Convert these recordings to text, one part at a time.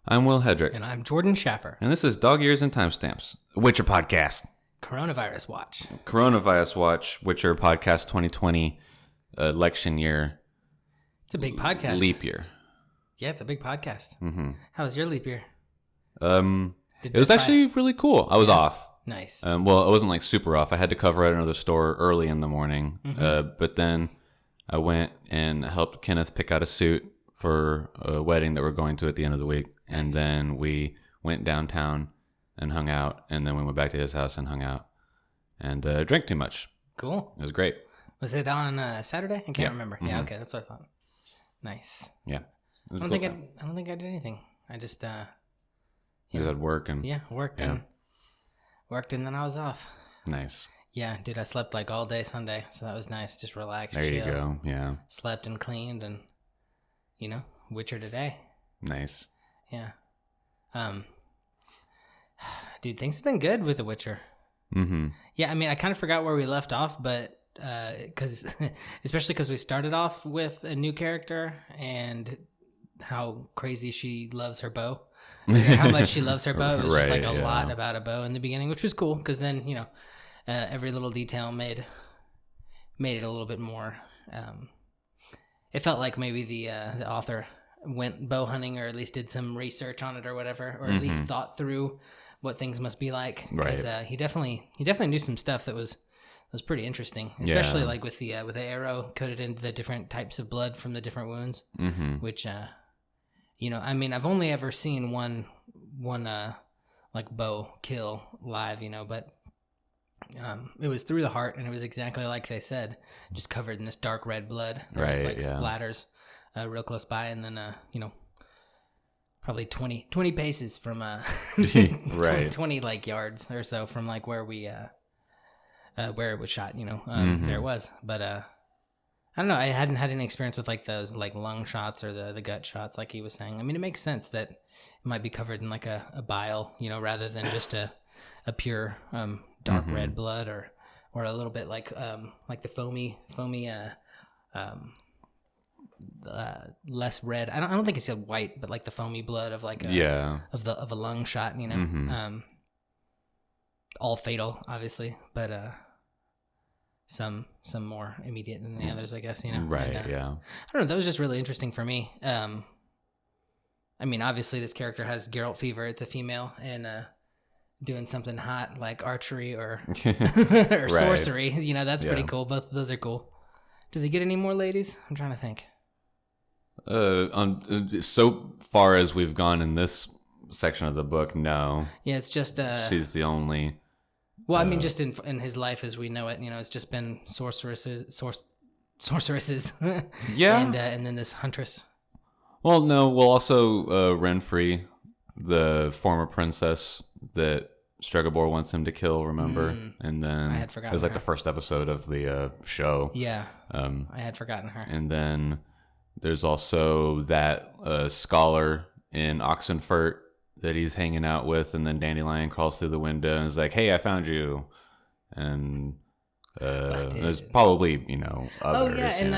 I'm Will Hedrick. And I'm Jordan Schaffer. And this is Dog Ears and Timestamps, Witcher Podcast. Coronavirus Watch. Coronavirus Watch, Witcher Podcast 2020, election year. It's a big podcast. Leap year. Yeah, it's a big podcast. Mm-hmm. How was your leap year? It was actually really cool. I was off. Nice. Well, I wasn't like super off. I had to cover at another store early in the morning. But then I went and helped Kenneth pick out a suit for a wedding that we're going to at the end of the week. Nice. And then we went downtown and hung out. And then we went back to his house and hung out and drank too much. Cool. It was great. Was it on Saturday? I can't remember. Mm-hmm. Yeah, okay. That's what I thought. Nice. Yeah. I don't think I did anything. I just you had work and worked and then I was off. Nice. Yeah, dude, I slept like all day Sunday, so that was nice. Just relaxed. There chill. you go. Yeah. Slept and cleaned and Witcher today. Nice. Yeah. Dude, things have been good with The Witcher. Mm-hmm. Yeah, I mean, I kind of forgot where we left off, but especially because we started off with a new character and how crazy she loves her bow. Like, how much she loves her bow. It was just like a lot about a bow in the beginning, which was cool because then, every little detail made it a little bit more. It felt like maybe the author went bow hunting or at least did some research on it or whatever, or at least thought through what things must be like. Because he definitely knew some stuff that was pretty interesting, especially like with the arrow coated into the different types of blood from the different wounds, which I mean, I've only ever seen one like bow kill live, but it was through the heart, and it was exactly like they said, just covered in this dark red blood. It was like splatters real close by, and then probably 20 paces from 20 like yards or so from like where we where it was shot, there it was. But I don't know, I hadn't had any experience with like those like lung shots or the gut shots like he was saying. I mean, it makes sense that it might be covered in like a bile, rather than just a pure dark red blood or a little bit like the foamy less red. I don't think it's a white, but like the foamy blood of like of a lung shot, all fatal obviously, but some more immediate than the others, I guess, Right. And, I don't know, that was just really interesting for me. I mean, obviously this character has Geralt fever. It's a female, and doing something hot like archery or or sorcery, that's pretty cool. Both of those are cool. Does he get any more ladies? I'm trying to think. So far as we've gone in this section of the book, no. Yeah, it's just she's the only. Well, I mean, just in his life as we know it, it's just been sorceresses. Yeah, and then this huntress. Well, no. Well, also Renfrey, the former princess that Stregobor wants him to kill. Remember? And then I had forgotten. It was like her. the first episode of the show. Yeah. I had forgotten her. And then there's also that scholar in Oxenfurt that he's hanging out with, and then Dandelion crawls through the window and is like, "Hey, I found you." And there's probably others. Oh yeah, and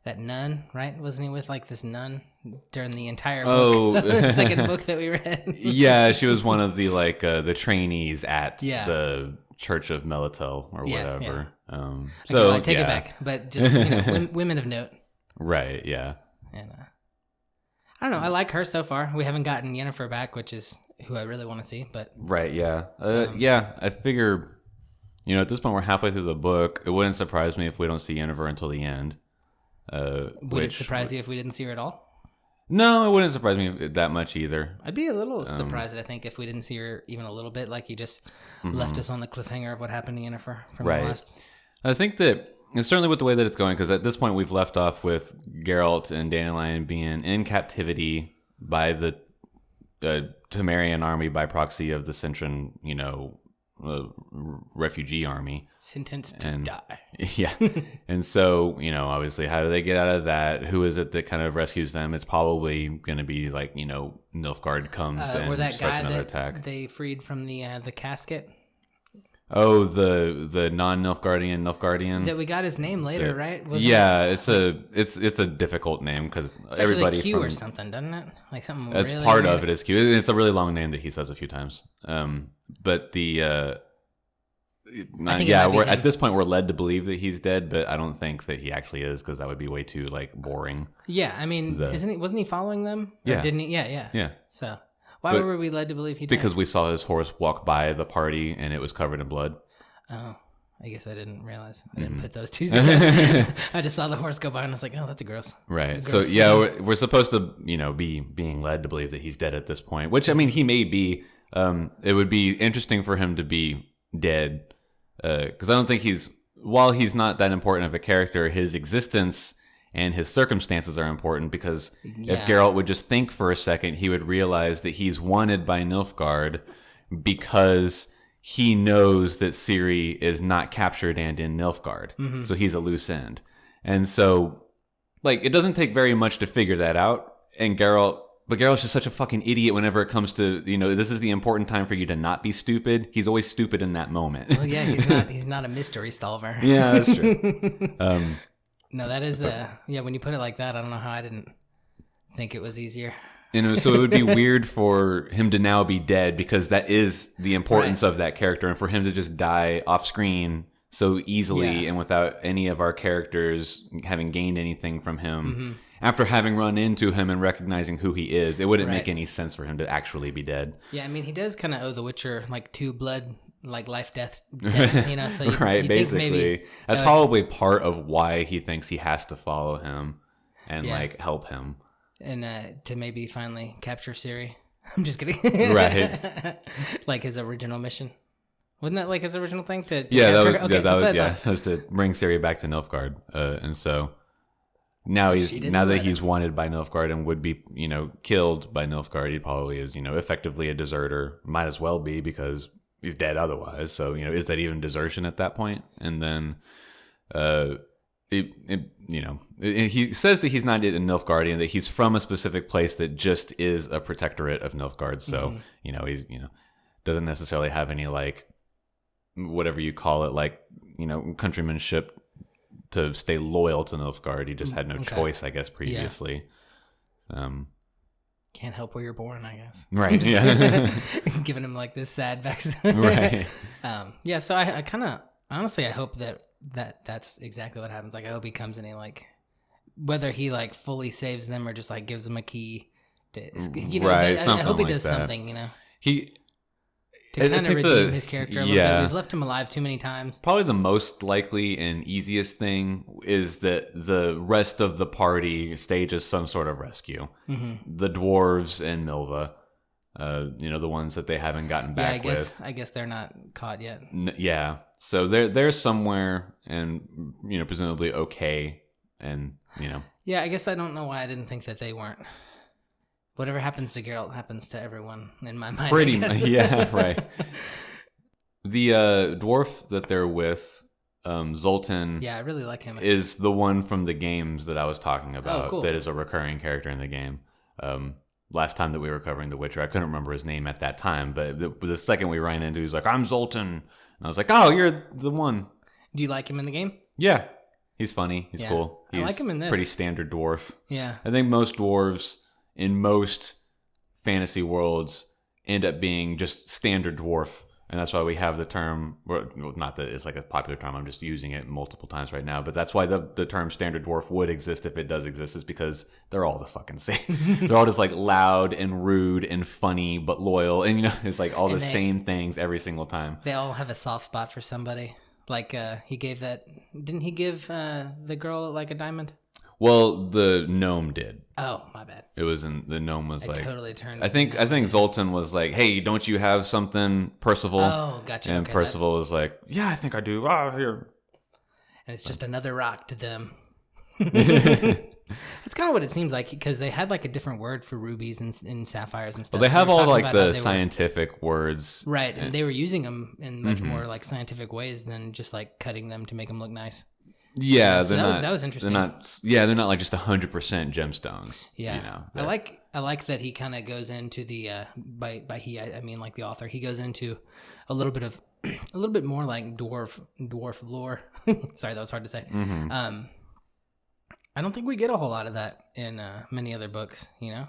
that nun, right? Wasn't he with like this nun during the entire book? The second book that we read? Yeah, she was one of the the trainees at the Church of Melitel or whatever. Yeah. So I take it back, but just women of note. Right. Yeah. And I don't know. I like her so far. We haven't gotten Yennefer back, which is who I really want to see. But right. Yeah. I figure, at this point we're halfway through the book. It wouldn't surprise me if we don't see Yennefer until the end. Would it surprise you if we didn't see her at all? No, it wouldn't surprise me that much either. I'd be a little surprised, I think, if we didn't see her even a little bit. Like you just left us on the cliffhanger of what happened to Yennefer from the last. I think that it's certainly with the way that it's going, because at this point we've left off with Geralt and Dandelion being in captivity by the Temerian army by proxy of the Cintran, refugee army. Sentenced to die. Yeah. And so, obviously, how do they get out of that? Who is it that kind of rescues them? It's probably going to be like, Nilfgaard comes and or that starts guy another that attack. They freed from the casket. Oh, the non-Nilfgaardian. That we got his name later, right? It's a difficult name because everybody Q or something, doesn't it? Like something. That's really part weird. of it is Q. It's a really long name that he says a few times. But at this point we're led to believe that he's dead, but I don't think that he actually is because that would be way too like boring. Yeah, I mean, wasn't he following them? Or didn't he? Yeah. So. Why were we led to believe he died? Because we saw his horse walk by the party and it was covered in blood. Oh, I guess I didn't realize. I didn't put those two together. I just saw the horse go by and I was like, oh, that's gross. Right. So, yeah, we're supposed to, be being led to believe that he's dead at this point, which, I mean, he may be. It would be interesting for him to be dead because I don't think while he's not that important of a character, his existence and his circumstances are important because if Geralt would just think for a second, he would realize that he's wanted by Nilfgaard because he knows that Ciri is not captured and in Nilfgaard. Mm-hmm. So he's a loose end. And so, it doesn't take very much to figure that out. And Geralt's just such a fucking idiot whenever it comes to, this is the important time for you to not be stupid. He's always stupid in that moment. Well, yeah, he's not a mystery solver. Yeah, that's true. No, that is, when you put it like that, I don't know how I didn't think it was easier. So it would be weird for him to now be dead because that is the importance of that character, and for him to just die off screen so easily and without any of our characters having gained anything from him. After having run into him and recognizing who he is, it wouldn't make any sense for him to actually be dead. Yeah, I mean, he does kind of owe The Witcher, two blood... life death, so you basically maybe, that's probably part of why he thinks he has to follow him and help him and to maybe finally capture Ciri. I'm just kidding. Right. Like his original mission, wasn't that his original thing to that was to bring Ciri back to Nilfgaard, and so now he's wanted by Nilfgaard and would be killed by Nilfgaard. He probably is effectively a deserter, might as well be because he's dead otherwise. So, is that even desertion at that point? And then, he says that he's not in Nilfgaardian, that he's from a specific place that just is a protectorate of Nilfgaard. So, he's, doesn't necessarily have any, whatever you call it, countrymanship to stay loyal to Nilfgaard. He just had no choice, I guess, previously. Yeah. Can't help where you're born, I guess. Right. Yeah. Giving him this sad backstory. Right. So I kind of honestly I hope that's exactly what happens. I hope he comes in and whether he fully saves them or just gives them a key to right. I hope he does something. To kind of redeem his character a little bit. We've left him alive too many times. Probably the most likely and easiest thing is that the rest of the party stages some sort of rescue. Mm-hmm. The dwarves and Milva, the ones that they haven't gotten back with. I guess they're not caught yet. Yeah. So they're somewhere and, presumably okay. And, Yeah, I guess I don't know why I didn't think that they weren't. Whatever happens to Geralt happens to everyone in my mind. Pretty much, yeah, right. The dwarf that they're with, Zoltan. Yeah, I really like him. Is the one from the games that I was talking about. Oh, cool. That is a recurring character in the game. Last time that we were covering The Witcher, I couldn't remember his name at that time, but the second we ran into, he's like, "I'm Zoltan," and I was like, "Oh, you're the one." Do you like him in the game? Yeah, he's funny. He's cool. He's I like him in this. Pretty standard dwarf. Yeah, I think most dwarves in most fantasy worlds end up being just standard dwarf, and that's why we have the term, well, not that it's a popular term, I'm just using it multiple times right now, but that's why the term standard dwarf would exist if it does exist, is because they're all the fucking same. They're all just loud and rude and funny but loyal, and it's all the same things every single time. They all have a soft spot for somebody. He gave didn't he give the girl a diamond? Well, the gnome did. Oh, my bad. It was the gnome was totally turned. I think Zoltan was "Hey, don't you have something, Percival?" Oh, gotcha. And Percival was like, "Yeah, I think I do. Here." And it's just another rock to them. That's kind of what it seems like, because they had a different word for rubies and sapphires and stuff. Well, they have all the scientific words, right? And they were using them in much more scientific ways than just cutting them to make them look nice. Yeah, so that was interesting. They're not just 100% gemstones. Yeah, I like that he kind of goes into the by he I mean the author. He goes into a little bit of a little bit more like dwarf lore. Sorry, that was hard to say. I don't think we get a whole lot of that in many other books, you know?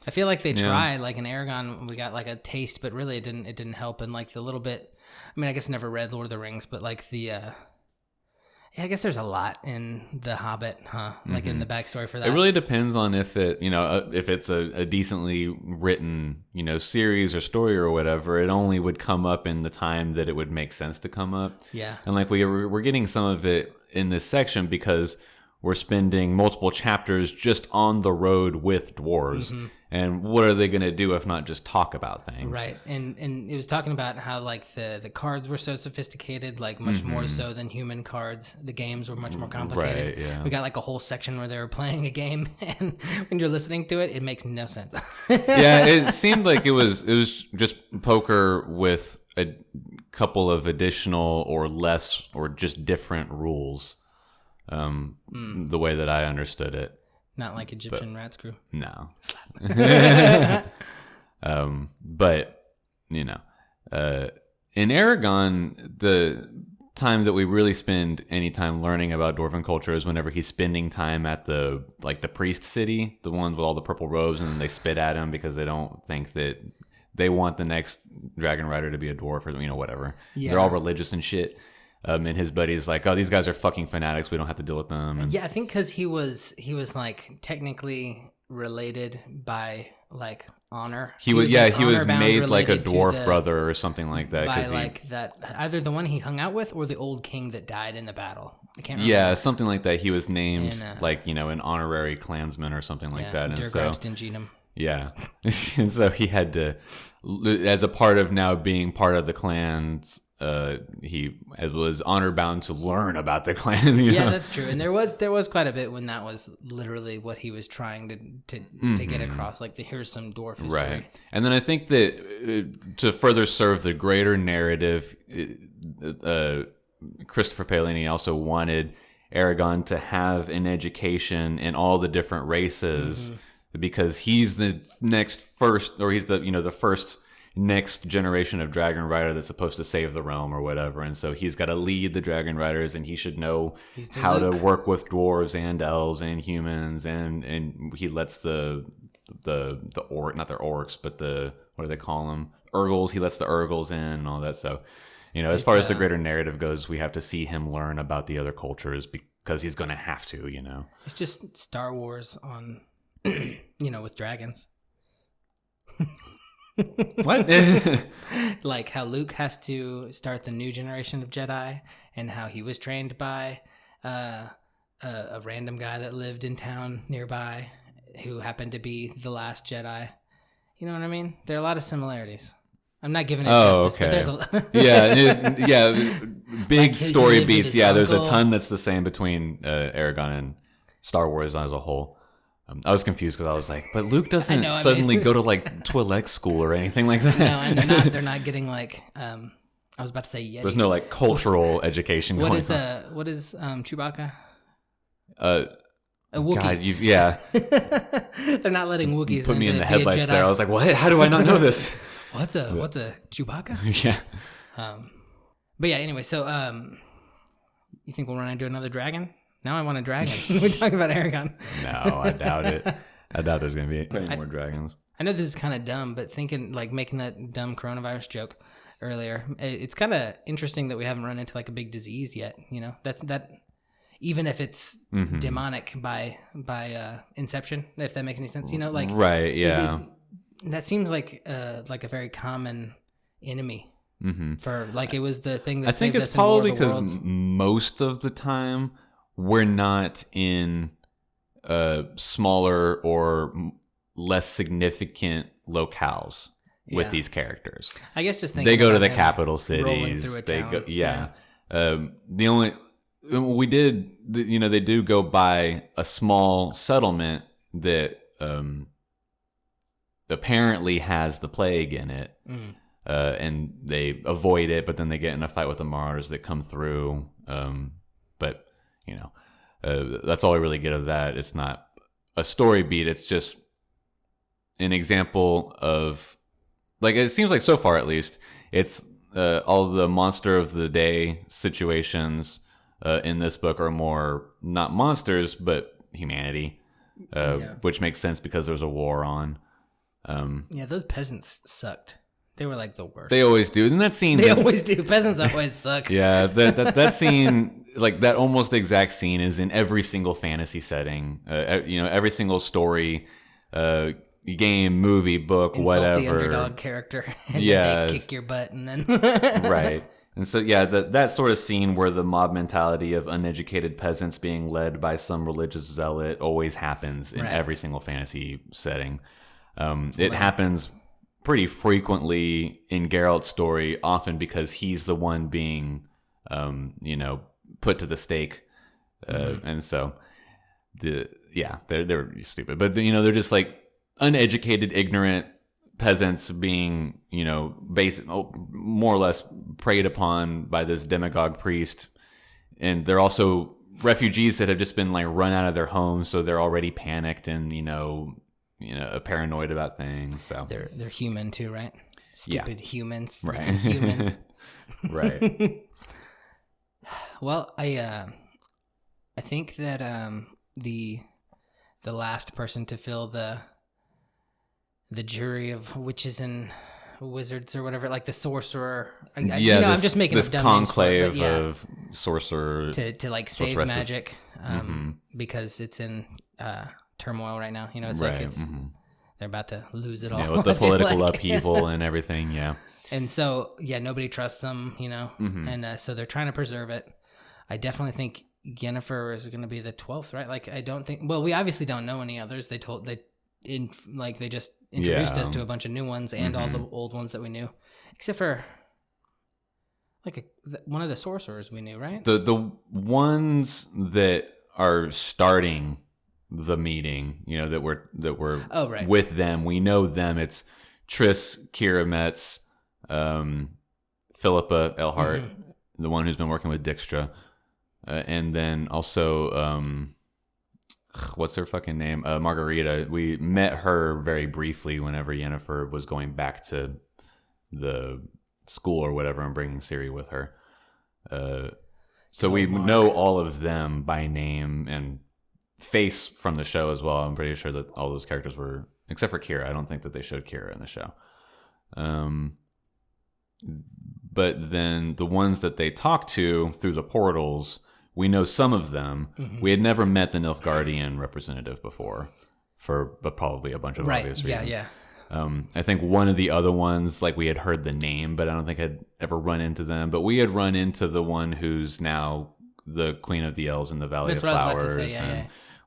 I feel like they try, like in Aragon, we got like a taste, but really it didn't help. And like the little bit, I mean, I guess I never read Lord of the Rings, but like I guess there's a lot in The Hobbit, huh? Like in the backstory for that. It really depends on if it's a decently written, series or story or whatever. It only would come up in the time that it would make sense to come up. Yeah. And like we're getting some of it in this section because we're spending multiple chapters just on the road with dwarves. And what are they going to do if not just talk about things? Right. And it was talking about how like the cards were so sophisticated, like much more so than human cards. The games were much more complicated. Right, yeah. We got like a whole section where they were playing a game, and when you're listening to it, it makes no sense. Yeah, it seemed like it was just poker with a couple of additional or less or just different rules. The way that I understood it. Not like Egyptian rat screw. No. But, in Aragon, the time that we really spend any time learning about Dwarven culture is whenever he's spending time at the priest city, the ones with all the purple robes, and then they spit at him because they don't think that they want the next dragon rider to be a dwarf or, whatever. Yeah. They're all religious and shit. And his buddy's like, oh, these guys are fucking fanatics. We don't have to deal with them. And yeah, I think because he was like technically related by like honor. He was made like a dwarf brother or something like that. By like that, either the one he hung out with or the old king that died in the battle. I can't remember. Yeah, something like that. He was named an honorary clansman or something like that. And so Stinginum. Yeah, and so he had to, as a part of now being part of the clans. He was honor bound to learn about the clan. Yeah, that's true. And there was quite a bit when that was literally what he was trying to get across. Like, here's some dwarf history. Right. And then I think that to further serve the greater narrative, Christopher Paolini also wanted Aragon to have an education in all the different races because he's the the first next generation of dragon rider that's supposed to save the realm or whatever, and so he's got to lead the dragon riders, and he should know how to work with dwarves and elves and humans, and he lets the not their orcs, but the, what do they call them, urgles, he lets the urgles in and all that. So as far as the greater narrative goes, we have to see him learn about the other cultures because he's going to have to. It's just Star Wars on with dragons. What? Like how Luke has to start the new generation of Jedi, and how he was trained by a random guy that lived in town nearby who happened to be the last Jedi. You know what I mean? There are a lot of similarities. I'm not giving it justice, okay. But there's a yeah, big like story beats. Yeah, there's a uncle. ton that's the same between Aragon and Star Wars as a whole. I was confused because I was like, but Luke doesn't suddenly go to like Twi'lek school or anything like that. No, and they're not getting like I was about to say Yeti. There's no like cultural education going on. What is Chewbacca? A Wookiee. God, They're not letting Wookiees put me in the headlights there. I was like, what? How do I not know this? What's a Chewbacca? Yeah. But yeah, anyway, so you think we'll run into another dragon? Now I want a dragon. We're talking about Aragon. No, I doubt it. I doubt there's going to be any more dragons. I know this is kind of dumb, but making that dumb coronavirus joke earlier, it's kind of interesting that we haven't run into like a big disease yet. That even if it's demonic by inception, if that makes any sense. Right? Yeah. That seems like a very common enemy. For like it was the thing that I think it's probably because most of the time we're not in smaller or less significant locales with these characters. I guess just they go to the capital cities. They go, the only they do go by a small settlement that apparently has the plague in it. And they avoid it, but then they get in a fight with the Marauders that come through. But that's all I really get of that. It's not a story beat. It's just an example of, like, it seems like so far at least, it's all the monster of the day situations in this book are more not monsters but humanity, which makes sense because there's a war on. Yeah, those peasants sucked. They were like the worst. They always do. And that scene... They always do. Peasants always suck. Yeah, that scene, like that almost exact scene is in every single fantasy setting. Every single story, game, movie, book, Insult whatever. the underdog character. And Yeah. they kick your butt and then... Right. And so, yeah, that sort of scene where the mob mentality of uneducated peasants being led by some religious zealot always happens in every single fantasy setting. It happens pretty frequently in Geralt's story, often because he's the one being, put to the stake. And so, they're stupid. But, they're just like uneducated, ignorant peasants being, more or less preyed upon by this demagogue priest. And they're also refugees that have just been like run out of their homes. So they're already panicked and, paranoid about things. So they're human too, right? Stupid humans. Right. Human. Right. Well, I think that the last person to fill the jury of witches and wizards or whatever, like the sorcerer. I'm just making this up dumb conclave names for it, of sorcerer to like save magic, because it's in turmoil right now. It's like they're about to lose it all. Yeah, with the political upheaval and everything. Yeah. And so, nobody trusts them, and so they're trying to preserve it. I definitely think Yennefer is going to be the 12th, right? Like, I don't think. Well, we obviously don't know any others. They just introduced us to a bunch of new ones and all the old ones that we knew, except for one of the sorcerers we knew, right? The ones that are starting the meeting, that we're with them. We know them. It's Triss, Kira Metz, Philippa Eilhart, the one who's been working with Dijkstra, and then also what's her fucking name? Margarita. We met her very briefly whenever Yennefer was going back to the school or whatever and bringing Ciri with her. So we know all of them by name and face from the show as well. I'm pretty sure that all those characters were, except for Kira. I don't think that they showed Kira in the show. But then the ones that they talk to through the portals, we know some of them. We had never met the Nilfgaardian representative before, but probably a bunch of obvious reasons. Yeah. I think one of the other ones, like we had heard the name, but I don't think I'd ever run into them. But we had run into the one who's now the Queen of the Elves in the Valley of Flowers.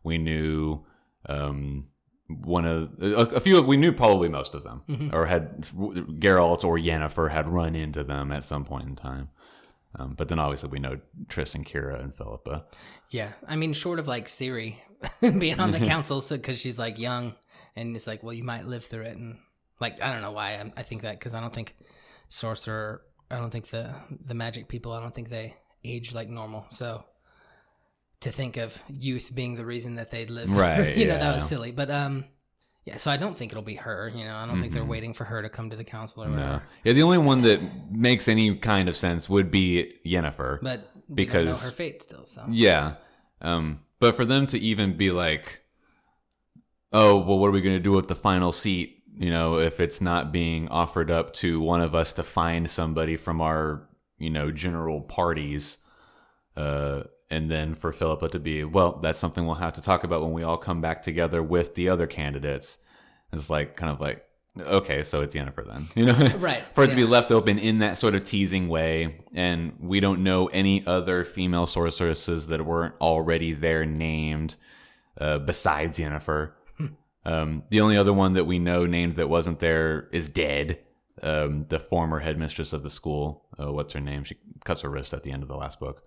We knew one of a few. We knew probably most of them, or had Geralt or Yennefer had run into them at some point in time. But then obviously we know Triss and Kira and Philippa. Yeah, I mean, short of like Ciri being on the council, because she's like young, and it's like, well, you might live through it, and like I don't know why I think that, because I don't think sorcerer, I don't think the magic people, I don't think they age like normal. So to think of youth being the reason that they'd live, right? That was silly. But so I don't think it'll be her. I don't think they're waiting for her to come to the council or whatever. No. Yeah, the only one that makes any kind of sense would be Yennefer, but because we don't know her fate still. So yeah, but for them to even be like, oh, well, what are we going to do with the final seat? If it's not being offered up to one of us to find somebody from our, general parties, and then for Philippa to be, well, that's something we'll have to talk about when we all come back together with the other candidates. It's like, kind of like, okay, so it's Yennefer then, right? For it to be left open in that sort of teasing way, and we don't know any other female sorceresses that weren't already there named, besides Yennefer. The only other one that we know named that wasn't there is dead. The former headmistress of the school. What's her name? She cuts her wrist at the end of the last book.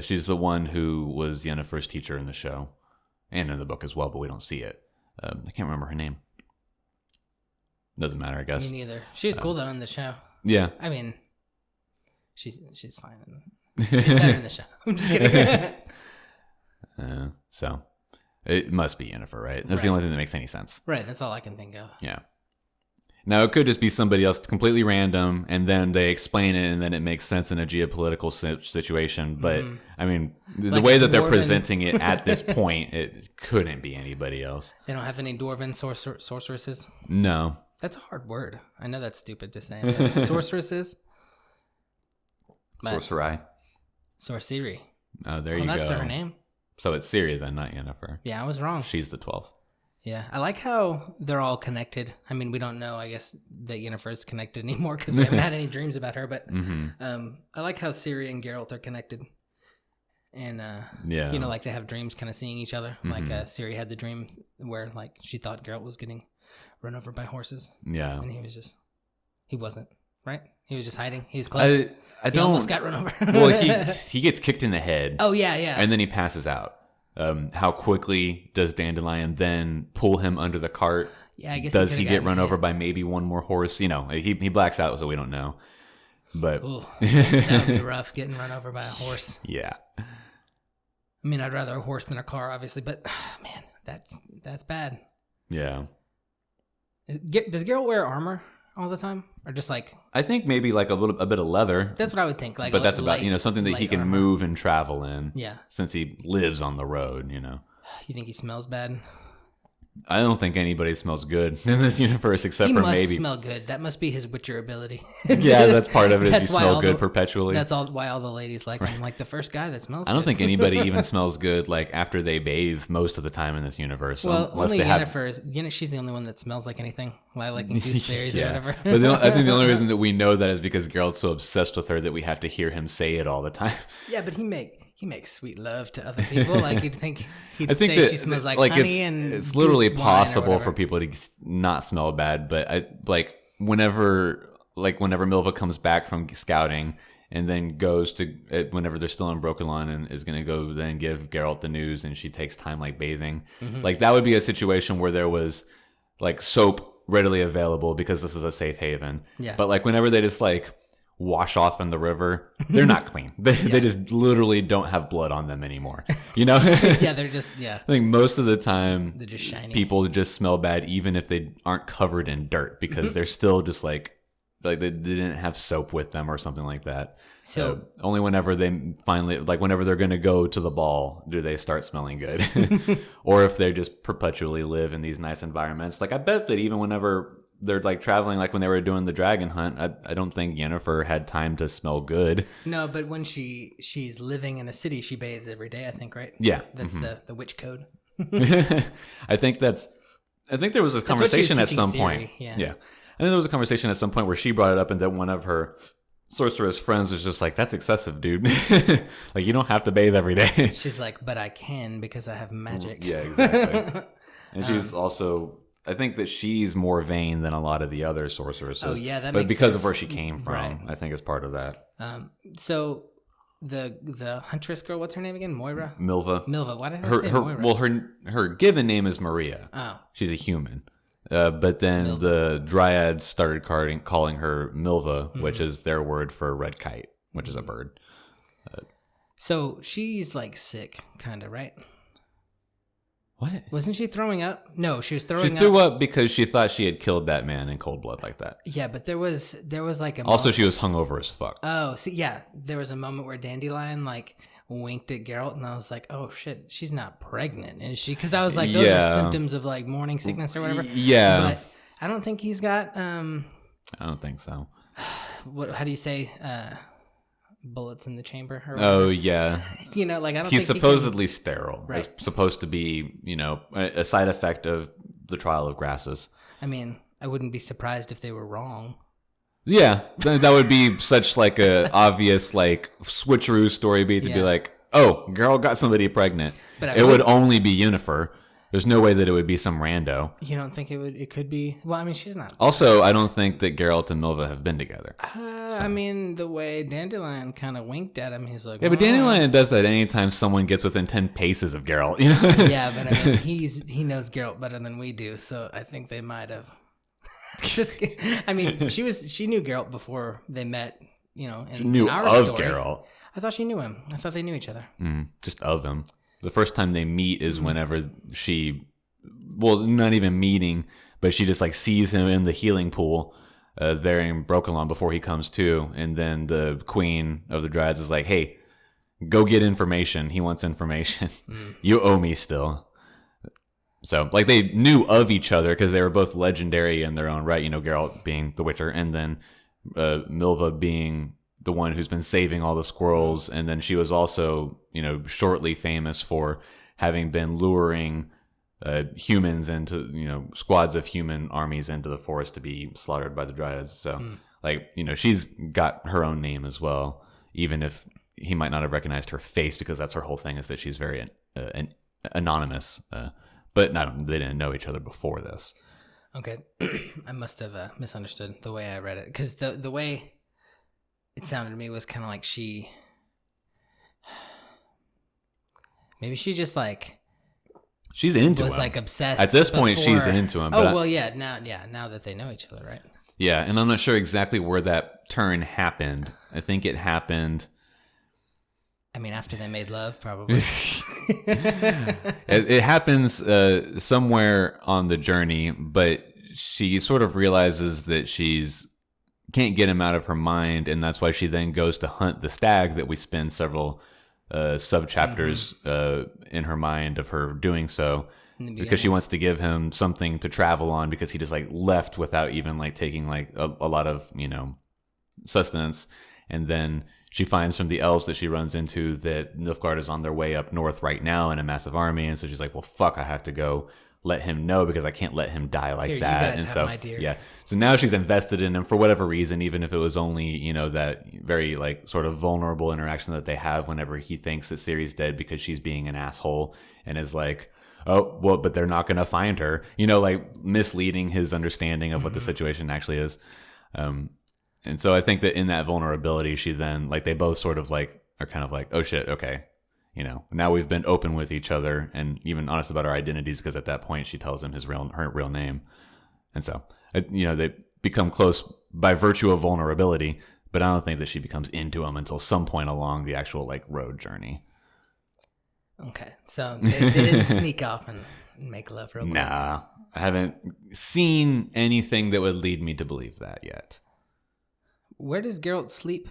She's the one who was Yennefer's teacher in the show and in the book as well, but we don't see it. I can't remember her name. Doesn't matter, I guess. Me neither. She was cool though in the show. Yeah. I mean, she's fine. She's better in the show. I'm just kidding. So it must be Yennefer, right? That's the only thing that makes any sense. Right. That's all I can think of. Yeah. Now, it could just be somebody else completely random, and then they explain it, and then it makes sense in a geopolitical situation. But, I mean, the Like way a that they're dwarven- presenting it at this point, it couldn't be anybody else. They don't have any dwarven sorceresses? No. That's a hard word. I know that's stupid to say. But sorceresses? Sorcerai. Sorcery. Oh, there you go. That's her name. So it's Ciri then, not Yennefer. Yeah, I was wrong. She's the 12th. Yeah, I like how they're all connected. I mean, we don't know, I guess, that Yennefer's connected anymore because we haven't had any dreams about her. But I like how Ciri and Geralt are connected. And, you know, like they have dreams kind of seeing each other. Like Ciri had the dream where, like, she thought Geralt was getting run over by horses. Yeah. And he wasn't, right? He was just hiding. He was close. He almost got run over. Well, he gets kicked in the head. Oh, yeah, yeah. And then he passes out. How quickly does Dandelion then pull him under the cart? Yeah, I guess does he get run over by maybe one more horse? You know, he blacks out, so we don't know. But that would be rough, getting run over by a horse. Yeah. I mean, I'd rather a horse than a car, obviously, but man, that's bad. Yeah. Does Geralt wear armor all the time, or just like? I think maybe like a bit of leather. That's what I would think. Like, but that's about something that he can armor. move and travel in. Yeah. Since he lives on the road, you know. You think he smells bad? I don't think anybody smells good in this universe except for maybe. He must smell good. That must be his Witcher ability. Yeah, that's part of it. Is you smell good perpetually. That's why all the ladies like him. Like the first guy that smells. I don't think anybody even smells good like after they bathe most of the time in this universe. Well, unless only they Yennefer she's the only one that smells like anything, lilac and gooseberries or whatever. But I think the only reason that we know that is because Geralt's so obsessed with her that we have to hear him say it all the time. Yeah, but he makes sweet love to other people. Like you'd think he'd say that, she smells like honey and it's literally possible for for people to not smell bad. But whenever Milva comes back from scouting and then goes to whenever they're still in Broken Lawn and is going to go then give Geralt the news and she takes time like bathing, like that would be a situation where there was like soap readily available because this is a safe haven. Yeah. But like whenever they just like wash off in the river, they're not clean. They just literally don't have blood on them anymore. You know? Yeah, they're just I think most of the time they're just shiny. People just smell bad even if they aren't covered in dirt because they're still just like they didn't have soap with them or something like that. So only whenever they finally whenever they're going to go to the ball do they start smelling good. Or if they just perpetually live in these nice environments. Like I bet that even whenever they're like traveling, like when they were doing the dragon hunt, I don't think Yennefer had time to smell good. No, but when she's living in a city, she bathes every day, I think, right? Yeah. That's the witch code. I think there was a conversation at some point. Yeah. I think there was a conversation at some point where she brought it up and then one of her sorceress friends was just like, that's excessive, dude. Like you don't have to bathe every day. She's like, but I can because I have magic. Yeah, exactly. And she's also, I think that she's more vain than a lot of the other sorceresses. Oh yeah, that but makes because sense. of where she came from, Right. I think it's part of that. So the huntress girl, what's her name again? Moira? Milva. Why did I say Moira? Well, her given name is Maria. Oh. She's a human. But then Milva. the dryads started calling her Milva, which is their word for red kite, which is a bird. So she's like sick, kind of, right? What? Wasn't she throwing up? No, she was throwing up. She threw up because she thought she had killed that man in cold blood like that. Yeah, but there was like a Also, moment. she was hungover as fuck. Oh, see, yeah, there was a moment where Dandelion like winked at Geralt, and I was like, "Oh shit, she's not pregnant, is she?" Because I was like, "Those are symptoms of like morning sickness or whatever." Yeah, but I don't think he's got. I don't think so. How do you say? Bullets in the chamber. Or oh yeah. You know, like I don't. He's think supposedly sterile. Right. It's supposed to be, a side effect of the trial of grasses. I mean, I wouldn't be surprised if they were wrong. Yeah, that would be such like a obvious like switcheroo story beat to be like, oh, girl got somebody pregnant. But it would only be Yennefer. There's no way that it would be some rando. You don't think it could be? Well, I mean, she's not. Also, I don't think that Geralt and Milva have been together. I mean, the way Dandelion kind of winked at him, he's like, yeah, but Dandelion does that anytime someone gets within 10 paces of Geralt, you know? Yeah, but I mean, he knows Geralt better than we do, so I think they might have. I mean, she knew Geralt before they met, in our story. Geralt. I thought she knew him. I thought they knew each other. Just of him. The first time they meet is whenever she well, not even meeting, but she just like sees him in the healing pool there in Brokilon before he comes to, and then the queen of the Dryads is like, hey, go get information. He wants information. You owe me still. So, like, they knew of each other because they were both legendary in their own right. You know, Geralt being the Witcher, and then Milva being the one who's been saving all the squirrels. And then she was also, you know, shortly famous for having been luring humans into, you know, squads of human armies into the forest to be slaughtered by the Dryads. So, like, you know, she's got her own name as well, even if he might not have recognized her face, because that's her whole thing, is that she's very anonymous. But they didn't know each other before this. Okay. I must have misunderstood the way I read it, because the way it sounded to me was kind of like maybe she just like she's into was him. like obsessed at this point. She's into him. Oh, well, yeah. Now that they know each other, right? Yeah, and I'm not sure exactly where that turn happened. I think it happened. I mean, after they made love, probably. It happens somewhere on the journey, but she sort of realizes that she's can't get him out of her mind, and that's why she then goes to hunt the stag that we spend several sub-chapters in her mind of her doing so, because she wants to give him something to travel on, because he just like left without even like taking like a lot of, you know, sustenance. And then she finds from the elves that she runs into that Nilfgaard is on their way up north right now in a massive army, and so she's like, well, fuck, I have to go let him know, because I can't let him die like Here, that. you guys and have so my deer. yeah, so now she's invested in him for whatever reason, even if it was only, you know, that very like sort of vulnerable interaction that they have whenever he thinks that Ciri's dead because she's being an asshole, and is like, oh, well, but they're not going to find her, you know, like misleading his understanding of what the situation actually is. And so I think that in that vulnerability, she then, like, they both sort of like are kind of like, oh shit, okay, you know, now we've been open with each other and even honest about our identities, because at that point she tells him her real name. And so, you know, they become close by virtue of vulnerability, but I don't think that she becomes into him until some point along the actual like road journey. Okay, so they didn't sneak off and make love real quick. Nah, I haven't seen anything that would lead me to believe that yet. Where does Geralt sleep?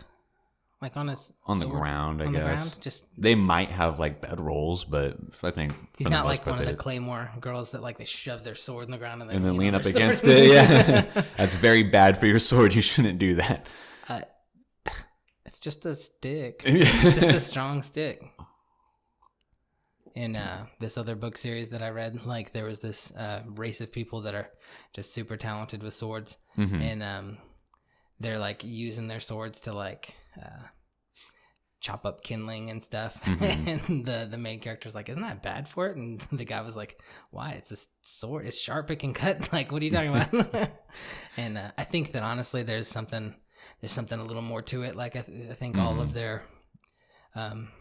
Like on the ground, I guess. The ground? Just they might have like bedrolls, but I think he's not like one of the Claymore girls that like they shove their sword in the ground and then lean up against it. Yeah, that's very bad for your sword. You shouldn't do that. It's just a stick. It's just a strong stick. In this other book series that I read, like there was this race of people that are just super talented with swords, and they're like using their swords to like chop up kindling and stuff. And the main character's like, isn't that bad for it? And the guy was like, why? It's a sword. It's sharp. It can cut. Like, what are you talking about? And I think that honestly, there's something a little more to it. Like I think all of their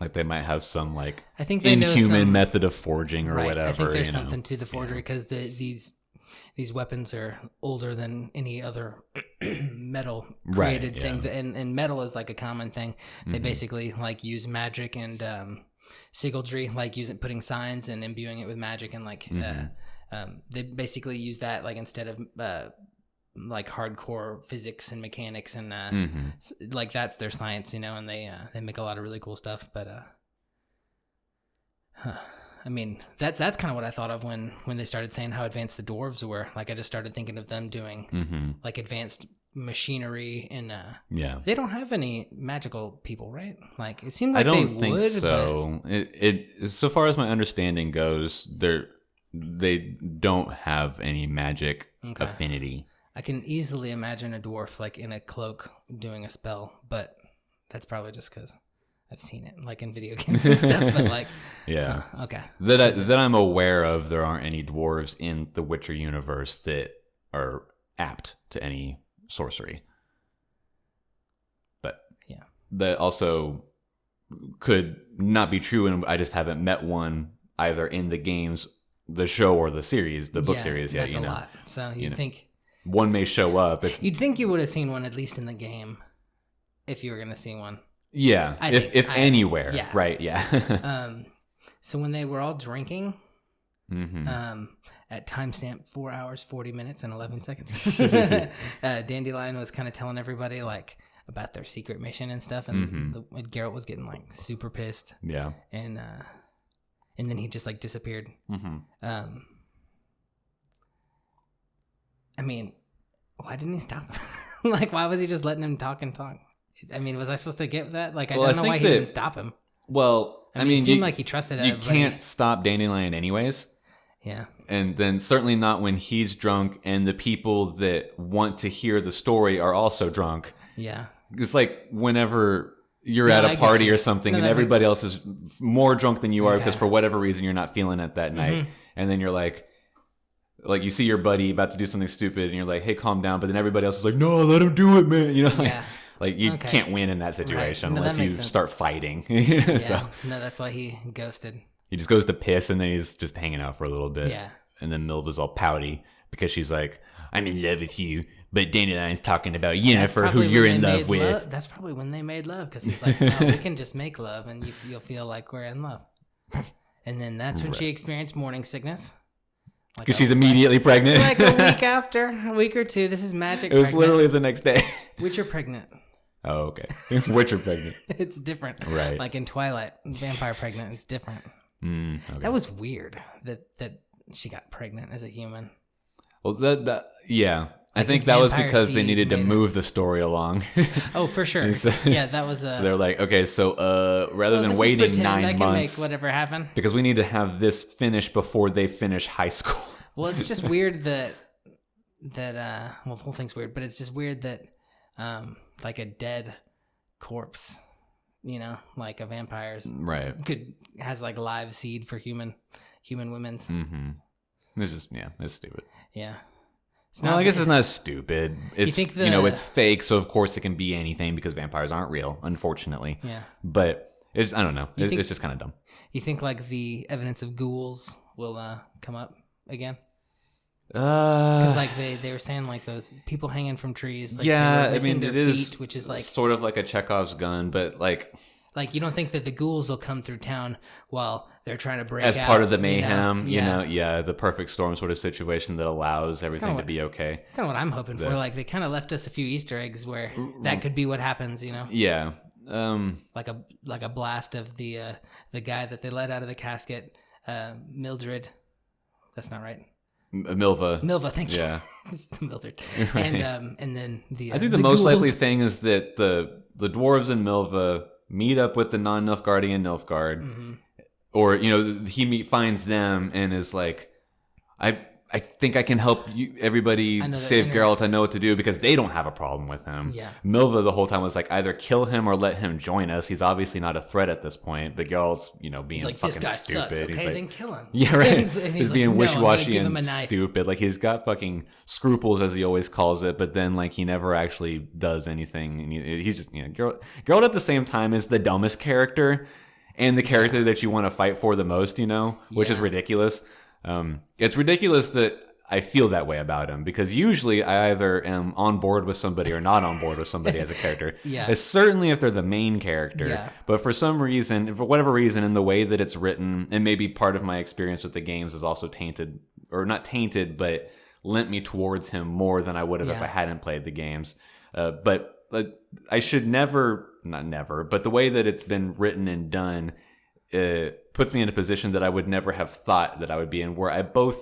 like they might have some like I think they inhuman method of forging or right. whatever. I think there's something to the forgery, because these weapons are older than any other metal created thing, and metal is like a common thing. They basically like use magic and sigildry, like putting signs and imbuing it with magic, and like they basically use that like instead of like hardcore physics and mechanics, and like that's their science, you know, and they make a lot of really cool stuff. But I mean, that's kind of what I thought of when they started saying how advanced the dwarves were. Like I just started thinking of them doing like advanced machinery, and they don't have any magical people, right? Like it seemed like I don't they think would, so. But It so far as my understanding goes, they don't have any magic affinity. I can easily imagine a dwarf like in a cloak doing a spell, but that's probably just because I've seen it like in video games and stuff. But like, yeah, okay. That I'm aware of, there aren't any dwarves in the Witcher universe that are apt to any sorcery. But yeah, that also could not be true, and I just haven't met one either in the games, the show, or the series, the book series yet. That's a lot. So you'd think. One may show up. You'd think you would have seen one at least in the game, if you were going to see one. Yeah, if anywhere, yeah. Right? Yeah. So when they were all drinking, at timestamp 4 hours, 40 minutes, and 11 seconds, Dandelion was kind of telling everybody like about their secret mission and stuff, and Geralt was getting like super pissed. Yeah. And then he just like disappeared. I mean, why didn't he stop him? Like, why was he just letting him talk and talk? I mean, was I supposed to get that? Like, I don't know why he didn't stop him. Well, I mean, it seemed like he trusted everybody. You can't stop Dandelion anyways. Yeah. And then certainly not when he's drunk and the people that want to hear the story are also drunk. Yeah. It's like whenever you're at a party or something and everybody else is more drunk than you are because for whatever reason you're not feeling it that night. And then you're like you see your buddy about to do something stupid and you're like, hey, calm down. But then everybody else is like, no, let him do it, man. You know, like you can't win in that situation unless you start fighting. So, no, that's why he ghosted. He just goes to piss and then he's just hanging out for a little bit. Yeah. And then Milva's all pouty because she's like, I'm in love with you. But Dandelion's talking about Yennefer, who you're in love with. That's probably when they made love because he's like, oh, we can just make love and you'll feel like we're in love. And then that's when she experienced morning sickness. Because she's immediately pregnant. Like a week after, a week or two. This is magic. It was literally the next day. Witcher pregnant. Oh, okay. Witcher pregnant. It's different. Right. Like in Twilight, vampire pregnant, it's different. Okay. That was weird that she got pregnant as a human. Well, yeah. I think that was because they needed to move the story along. Oh, for sure. Yeah, that was. So they're like, okay, so rather than waiting 9 months, I can make whatever happen because we need to have this finished before they finish high school. Well, it's just weird that well, the whole thing's weird, but it's just weird that like a dead corpse, you know, like a vampire's has like live seed for human women's. This is it's stupid. Yeah. Well, I guess it's not stupid. It's it's fake, so of course it can be anything because vampires aren't real, unfortunately. Yeah. But I don't know. It's just kind of dumb. You think like the evidence of ghouls will come up again? Because like they were saying like those people hanging from trees. Like I mean it is feet, which is like sort of like a Chekhov's gun, but like you don't think that the ghouls will come through town while they're trying to break as out, part of the mayhem, Yeah, the perfect storm sort of situation that allows everything to be okay. Kind of what I'm hoping for. Like they kind of left us a few Easter eggs where that could be what happens, you know? Yeah. Like a blast of the guy that they let out of the casket, Mildred. That's not right. Milva, thank you. Yeah. It's Mildred. Right. And then I think the most likely thing is that the dwarves and Milva meet up with the non-Nilfgaardian Nilfgaard, or he finds them and is like, I think I can help you, everybody save Geralt. I know what to do because they don't have a problem with him. Yeah. Milva the whole time was like, either kill him or let him join us. He's obviously not a threat at this point, but Geralt's being like, fucking this guy stupid. Sucks. Okay, he's like, then kill him. Yeah, right. He's being like, wishy-washy and stupid. Like he's got fucking scruples, as he always calls it, but then like he never actually does anything. And he's just Geralt at the same time is the dumbest character and the character that you want to fight for the most. Which is ridiculous. It's ridiculous that I feel that way about him because usually I either am on board with somebody or not on board with somebody as a character. Yeah. It's certainly if they're the main character. Yeah. But for whatever reason, in the way that it's written, and maybe part of my experience with the games is also tainted, or not tainted, but lent me towards him more than I would have if I hadn't played the games. But I should not never, but the way that it's been written and done puts me in a position that I would never have thought that I would be in, where I both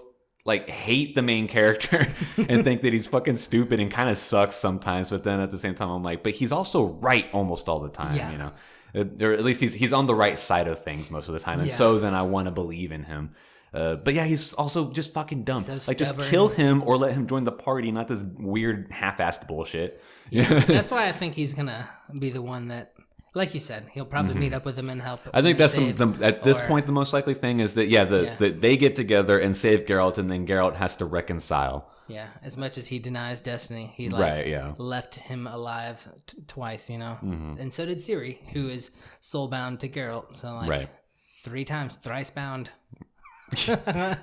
hate the main character and think that he's fucking stupid and kind of sucks sometimes, but then at the same time I'm like, but he's also right almost all the time, or at least he's on the right side of things most of the time, and so then I want to believe in him. But yeah, he's also just fucking dumb. So just kill him or let him join the party, not this weird half-assed bullshit. Yeah, that's why I think he's gonna be the one that, like you said, he'll probably meet up with them and help. I think that's at this point the most likely thing is that that they get together and save Geralt, and then Geralt has to reconcile. Yeah, as much as he denies Destiny, he left him alive twice, and so did Ciri, who is soulbound to Geralt. So 3 times, thrice bound.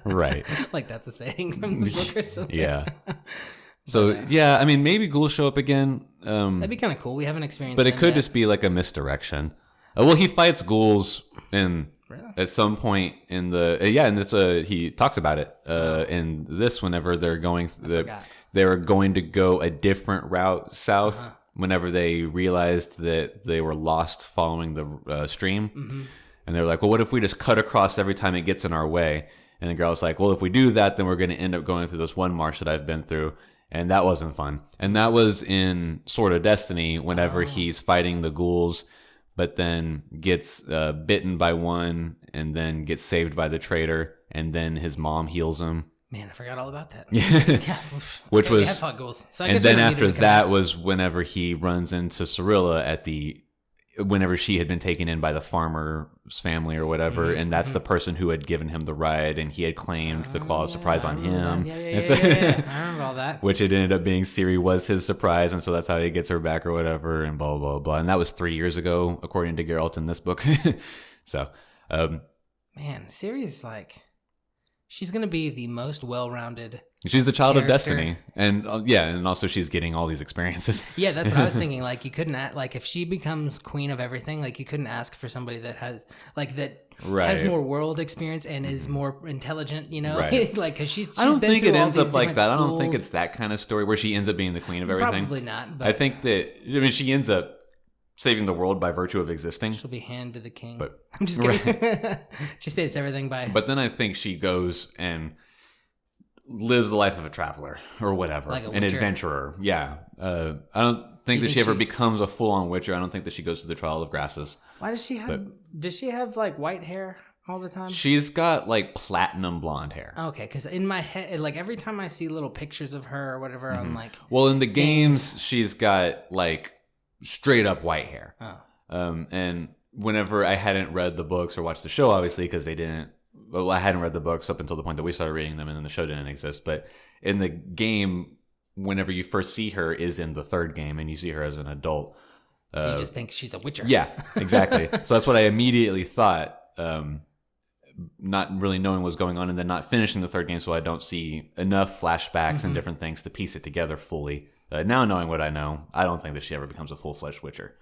Right. Like that's a saying from the book or something. Yeah. So I mean, maybe ghouls show up again. That'd be kind of cool. We haven't experienced, but it could just be like a misdirection. Well, he fights ghouls in Really? At some point in the and this he talks about it in this whenever they're going they were going to go a different route south whenever they realized that they were lost following the stream, and they were like, well, what if we just cut across every time it gets in our way? And the girl was like, well, if we do that, then we're going to end up going through this one marsh that I've been through, and that wasn't fun. And that was in Sword of Destiny whenever he's fighting the ghouls, but then gets bitten by one and then gets saved by the traitor, and then his mom heals him. Man, I forgot all about that. Yeah. Which was, fought ghouls. So and then after that was whenever he runs into Cirilla whenever she had been taken in by the farmer's family or whatever, and that's the person who had given him the ride, and he had claimed the Claw of Surprise on him. Yeah. I remember all that. Which it ended up being Ciri was his surprise, and so that's how he gets her back or whatever, and blah, blah, blah. And that was 3 years ago, according to Geralt in this book. So, man, Ciri is like, she's going to be the most well-rounded she's the child of destiny, and and also she's getting all these experiences. Yeah, that's what I was thinking. Like, you couldn't like if she becomes queen of everything, like you couldn't ask for somebody that has has more world experience and is more intelligent. You know, right. like because she's. I don't been think it ends up like that. Schools. I don't think it's that kind of story where she ends up being the queen of everything. Probably not. But I think that she ends up saving the world by virtue of existing. She'll be hand to the king. But I'm just kidding. Right. She saves everything by. But then I think she goes and lives the life of a traveler or whatever, like an adventurer. Yeah. I don't think that she ever becomes a full-on Witcher. I don't think that she goes to the Trial of Grasses. Why does she have? Does she have like white hair all the time? She's got like platinum blonde hair. Okay, because in my head, like every time I see little pictures of her or whatever, I'm like, well, in the games, she's got like straight up white hair. Oh. And whenever I hadn't read the books or watched the show, obviously, because they didn't. Well, I hadn't read the books up until the point that we started reading them, and then the show didn't exist. But in the game, whenever you first see her is in the third game, and you see her as an adult. So you just think she's a Witcher. Yeah, exactly. So that's what I immediately thought, not really knowing what was going on, and then not finishing the third game, so I don't see enough flashbacks and different things to piece it together fully. Now knowing what I know, I don't think that she ever becomes a full-fledged Witcher.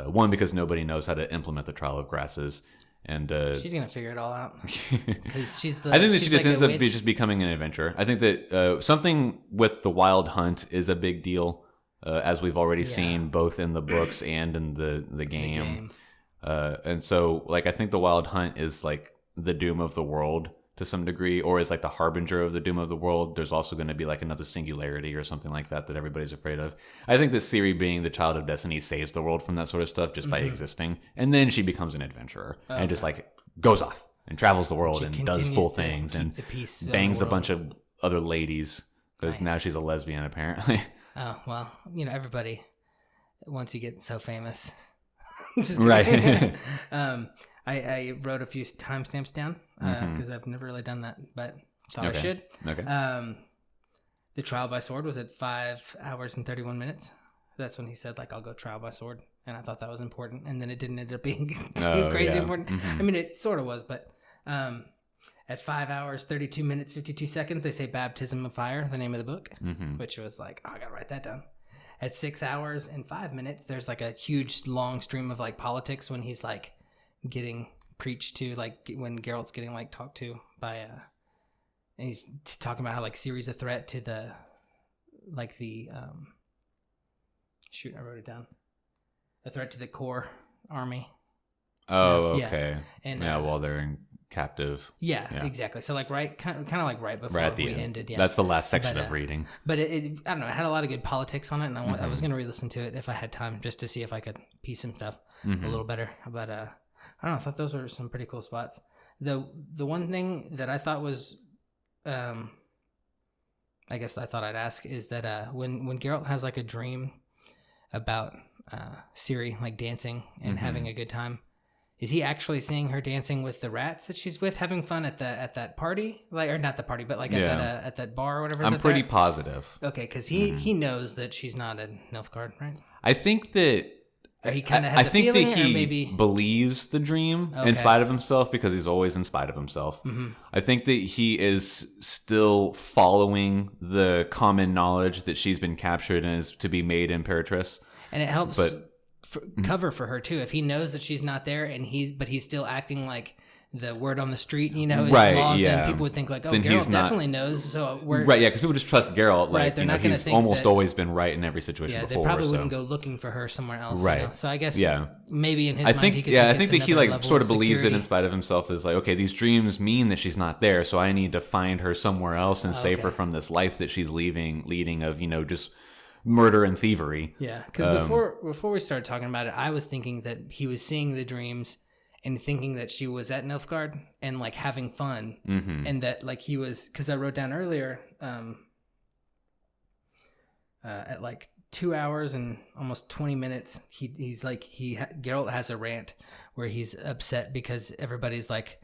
One, because nobody knows how to implement the Trial of Grasses. And she's gonna figure it all out because she's the. I think that she just like ends up just becoming an adventurer. I think that something with the Wild Hunt is a big deal, as we've already seen both in the books and in the game. And so, like, I think the Wild Hunt is like the doom of the world to some degree, or is like the harbinger of the doom of the world. There's also going to be like another singularity or something like that everybody's afraid of. I think that Ciri, being the child of destiny, saves the world from that sort of stuff just by existing, and then she becomes an adventurer and just like goes off and travels the world and does full things and bangs a bunch of other ladies because now she's a lesbian apparently. Oh well, everybody once you get so famous, right? I wrote a few timestamps down because I've never really done that, but thought I should. Okay. The trial by sword was at 5 hours and 31 minutes. That's when he said, like, I'll go trial by sword. And I thought that was important. And then it didn't end up being crazy important. I mean, it sort of was, but at 5 hours, 32 minutes, 52 seconds, they say Baptism of Fire, the name of the book, which was like, I got to write that down. At 6 hours and 5 minutes, there's like a huge long stream of like politics when he's like, getting preached to, like when Geralt's getting like talked to by and he's talking about how like Ciri's a threat to the shoot, I wrote it down, a threat to the core army. Okay. And while they're in captive. Yeah, exactly. So like kind of like right before at the we end. ended. Yeah, that's the last section of reading. But it I don't know, it had a lot of good politics on it, and I was going to re-listen to it if I had time, just to see if I could piece some stuff a little better. But I don't know. I thought those were some pretty cool spots. The one thing that I thought was, I guess I thought I'd ask is that when Geralt has like a dream about Ciri like dancing and having a good time, is he actually seeing her dancing with the rats that she's with, having fun at that party, like, or not the party, but like at that bar or whatever? I'm pretty positive. Okay, because he knows that she's not a Nilfgaard, right? I think that. Or he kind of has a feeling, that he or maybe believes the dream in spite of himself, because he's always in spite of himself. I think that he is still following the common knowledge that she's been captured and is to be made Imperatress. And it helps cover for her too. If he knows that she's not there, and he's still acting like the word on the street, is Right, law, yeah. then people would think like, oh, Then he's Geralt definitely knows. So we're right, yeah, because people just trust Geralt. Like, Right, they're not gonna he's think almost that- always been right in every situation yeah, before. they probably so. wouldn't go looking for her somewhere else. Right. So I guess Yeah. maybe in his I mind think, he could I think think it's that he another like level sort of believes it security. in spite of himself. Is like, okay, these dreams mean that she's not there, so I need to find her somewhere else and save her from this life that she's leading of just murder and thievery. Yeah, because before we started talking about it, I was thinking that he was seeing the dreams and thinking that she was at Nilfgaard and like having fun, and that like he was, because I wrote down earlier at like 2 hours and almost 20 minutes, he's like Geralt has a rant where he's upset because everybody's like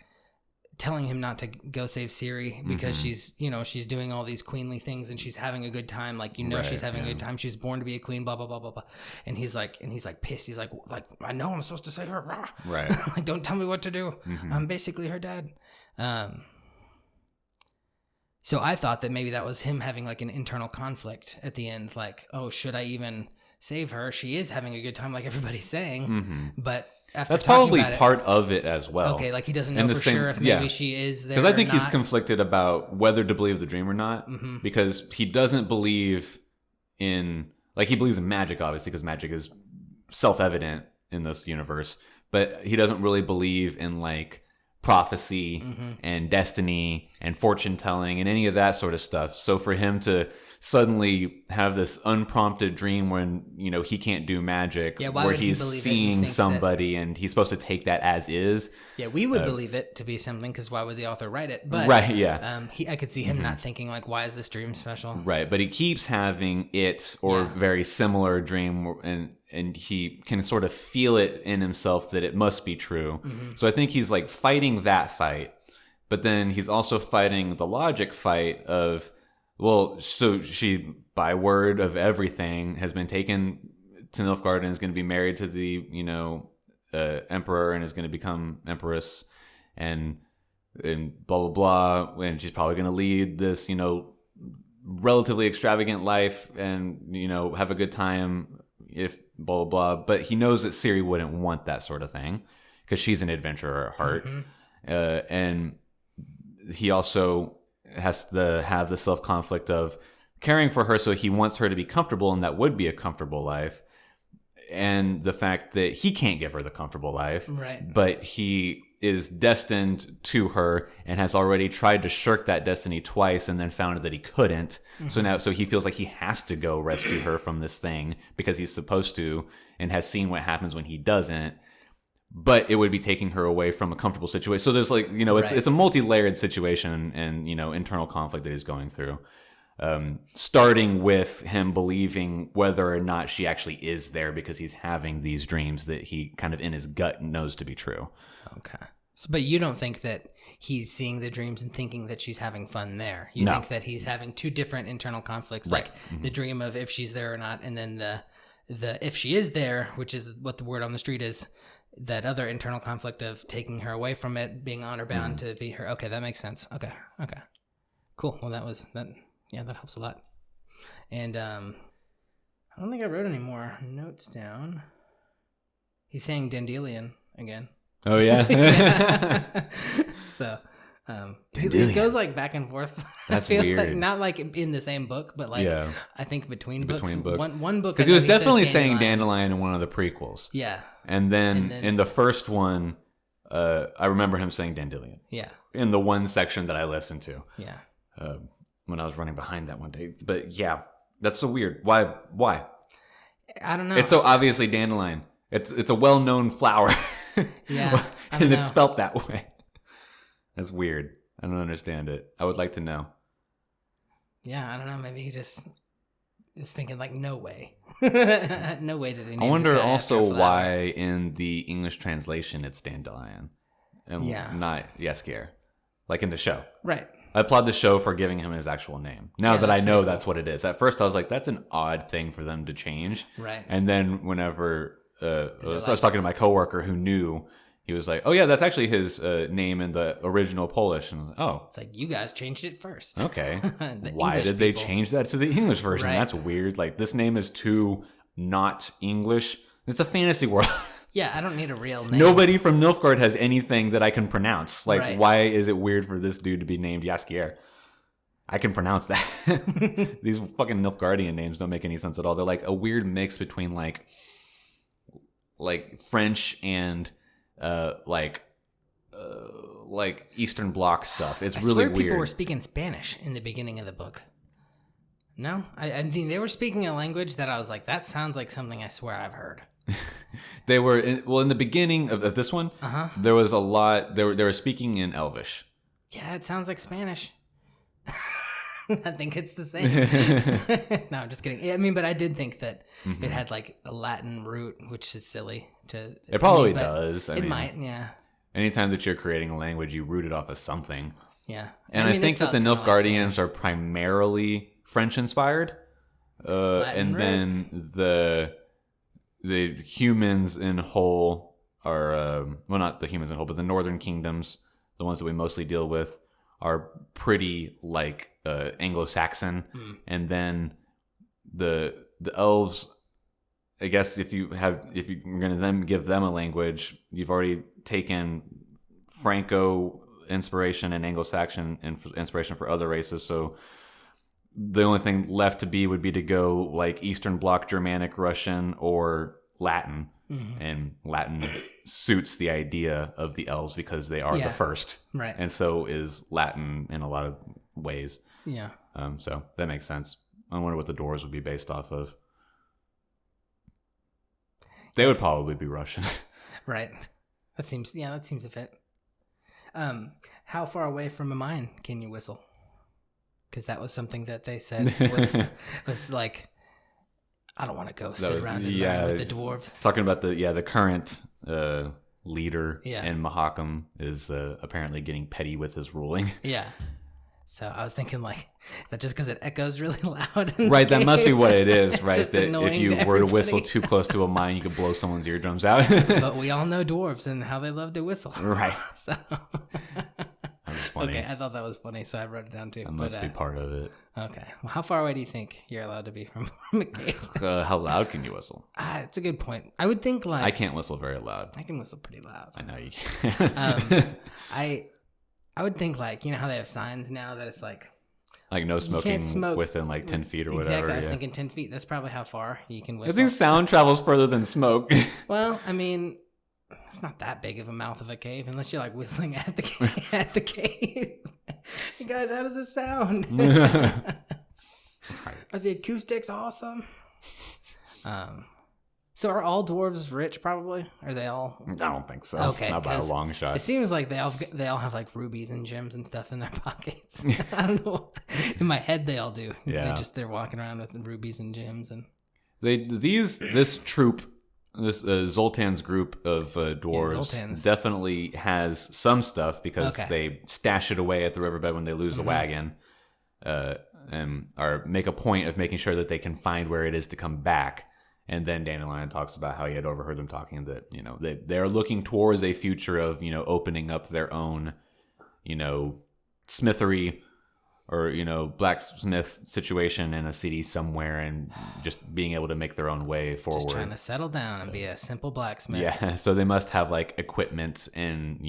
telling him not to go save Ciri because she's doing all these queenly things and she's having a good time. Like, Right, she's having a good time. She's born to be a queen, blah, blah, blah, blah, blah. And he's like pissed. He's like, I know I'm supposed to say her. Rah. Right. Like, don't tell me what to do. I'm basically her dad. So I thought that maybe that was him having like an internal conflict at the end. Like, oh, should I even save her? She is having a good time, like everybody's saying. But after That's talking probably about part of it as well. Okay, like he doesn't know for sure if maybe she is there. Because I think or he's not. conflicted about whether to believe the dream or not. Because he doesn't believe in, like, he believes in magic, obviously, because magic is self-evident in this universe. But he doesn't really believe in, like, prophecy and destiny and fortune telling and any of that sort of stuff. So for him to suddenly have this unprompted dream when he can't do magic, why where would he he's believe it and seeing think somebody and he's supposed to take that as is. Yeah, we would believe it to be something because why would the author write it? But right, yeah. I could see him not thinking like, why is this dream special? Right, but he keeps having it or very similar dream, and he can sort of feel it in himself that it must be true. So I think he's like fighting that fight, but then he's also fighting the logic fight of, well, so she, by word of everything, has been taken to Nilfgaard and is going to be married to the, emperor and is going to become empress and blah, blah, blah. And she's probably going to lead this, relatively extravagant life and, have a good time if blah, blah, blah. But he knows that Ciri wouldn't want that sort of thing because she's an adventurer at heart. And he also has to have the self-conflict of caring for her, so he wants her to be comfortable, and that would be a comfortable life, and the fact that he can't give her the comfortable life, right? But he is destined to her and has already tried to shirk that destiny twice and then found that he couldn't. So he feels like he has to go rescue her from this thing because he's supposed to, and has seen what happens when he doesn't. But it would be taking her away from a comfortable situation. So there's like, it's a multi-layered situation and, internal conflict that he's going through. Starting with him believing whether or not she actually is there because he's having these dreams that he kind of in his gut knows to be true. Okay. So, but you don't think that he's seeing the dreams and thinking that she's having fun there. You think that he's having two different internal conflicts, right. Like the dream of if she's there or not, and then the if she is there, which is what the word on the street is, that other internal conflict of taking her away from it, being honor bound to be her. Okay, that makes sense. Okay. Cool. Well, that helps a lot. And I don't think I wrote any more notes down. He's saying Dandelion again. Oh, yeah? So, it goes like back and forth. That's I feel weird. Like, not like in the same book, but like I think between books. One book. Because he was definitely saying Dandelion in one of the prequels. Yeah. And then in the first one, I remember him saying Dandelion. Yeah. In the one section that I listened to. Yeah. When I was running behind that one day. But yeah, that's so weird. Why? I don't know. It's so obviously dandelion. It's a well-known flower. Yeah. And it's spelt that way. That's weird. I don't understand it. I would like to know. Yeah, I don't know. Maybe he just thinking like, no way. No way did he name I wonder this guy also after a flower. why in the English translation it's dandelion and not Jaskier, like in the show. Right. I applaud the show for giving him his actual name. Now that I know cool. that's what it is. At first I was like, that's an odd thing for them to change. Right. And then whenever I was talking to my coworker who knew, he was like, oh yeah, that's actually his name in the original Polish. And I was like, oh. It's like, you guys changed it first. Okay. Why English did they people. change that to the English version? Right. That's weird. Like, this name is too not English. It's a fantasy world. Yeah, I don't need a real name. Nobody from Nilfgaard has anything that I can pronounce. Like, Right. why is it weird for this dude to be named Jaskier? I can pronounce that. These fucking Nilfgaardian names don't make any sense at all. They're like a weird mix between like French and like Eastern Bloc stuff. It's really swear weird. People were speaking Spanish in the beginning of the book. No, I think they were speaking a language that I was like, that sounds like something I swear I've heard. They were in the beginning of this one. There was a lot. They were speaking in Elvish. Yeah, it sounds like Spanish. I think it's the same. No, I'm just kidding. I mean, but I did think that it had like a Latin root, which is silly. It probably does. It might, yeah. Anytime that you're creating a language, you root it off of something. Yeah. And I think that the Nilfgaardians are primarily French inspired. And then the humans in whole are, well, not the humans in whole, but the northern kingdoms, the ones that we mostly deal with, are pretty like Anglo-Saxon. And then the elves, I guess if you're going to then give them a language, you've already taken Franco inspiration and Anglo-Saxon inspiration for other races. So the only thing left to be would be to go like Eastern Bloc, Germanic, Russian, or Latin. And Latin suits the idea of the elves because they are the first. Right. And so is Latin in a lot of ways. Yeah. So that makes sense. I wonder what the dwarves would be based off of. They would probably be Russian. Right. That seems to fit. How far away from a mine can you whistle? Because that was something that they said was like, I don't want to go sit around in mine with the dwarves. Talking about the current leader in Mahakam is apparently getting petty with his ruling. Yeah. So I was thinking, like, is that just because it echoes really loud? Right, that must be what it is, right? That if you to were to whistle too close to a mine, you could blow someone's eardrums out. But we all know dwarves and how they love to whistle. Right. So. Okay, I thought that was funny, so I wrote it down too. That must be part of it. Okay. Well, how far away do you think you're allowed to be from a cave? How loud can you whistle? It's a good point. I would think like... I can't whistle very loud. I can whistle pretty loud. I know you can. I would think like, you know how they have signs now that it's like no smoking within like 10 feet or whatever. Exactly. I was thinking 10 feet. That's probably how far you can whistle. I think sound travels further than smoke. Well, I mean, it's not that big of a mouth of a cave unless you're like whistling at the cave. Hey guys, how does this sound? Are the acoustics awesome? So are all dwarves rich? Probably. Are they all? I don't think so. Okay, not by a long shot. It seems like they all have like rubies and gems and stuff in their pockets. I don't know. In my head, they all do. Yeah. They're walking around with rubies and gems and. This troop, this Zoltan's group of dwarves definitely has some stuff because they stash it away at the riverbed when they lose the wagon, and make a point of making sure that they can find where it is to come back. And then Dandelion talks about how he had overheard them talking that they're looking towards a future of opening up their own smithery or blacksmith situation in a city somewhere and just being able to make their own way forward. Just trying to settle down and be a simple blacksmith. Yeah, so they must have like equipment and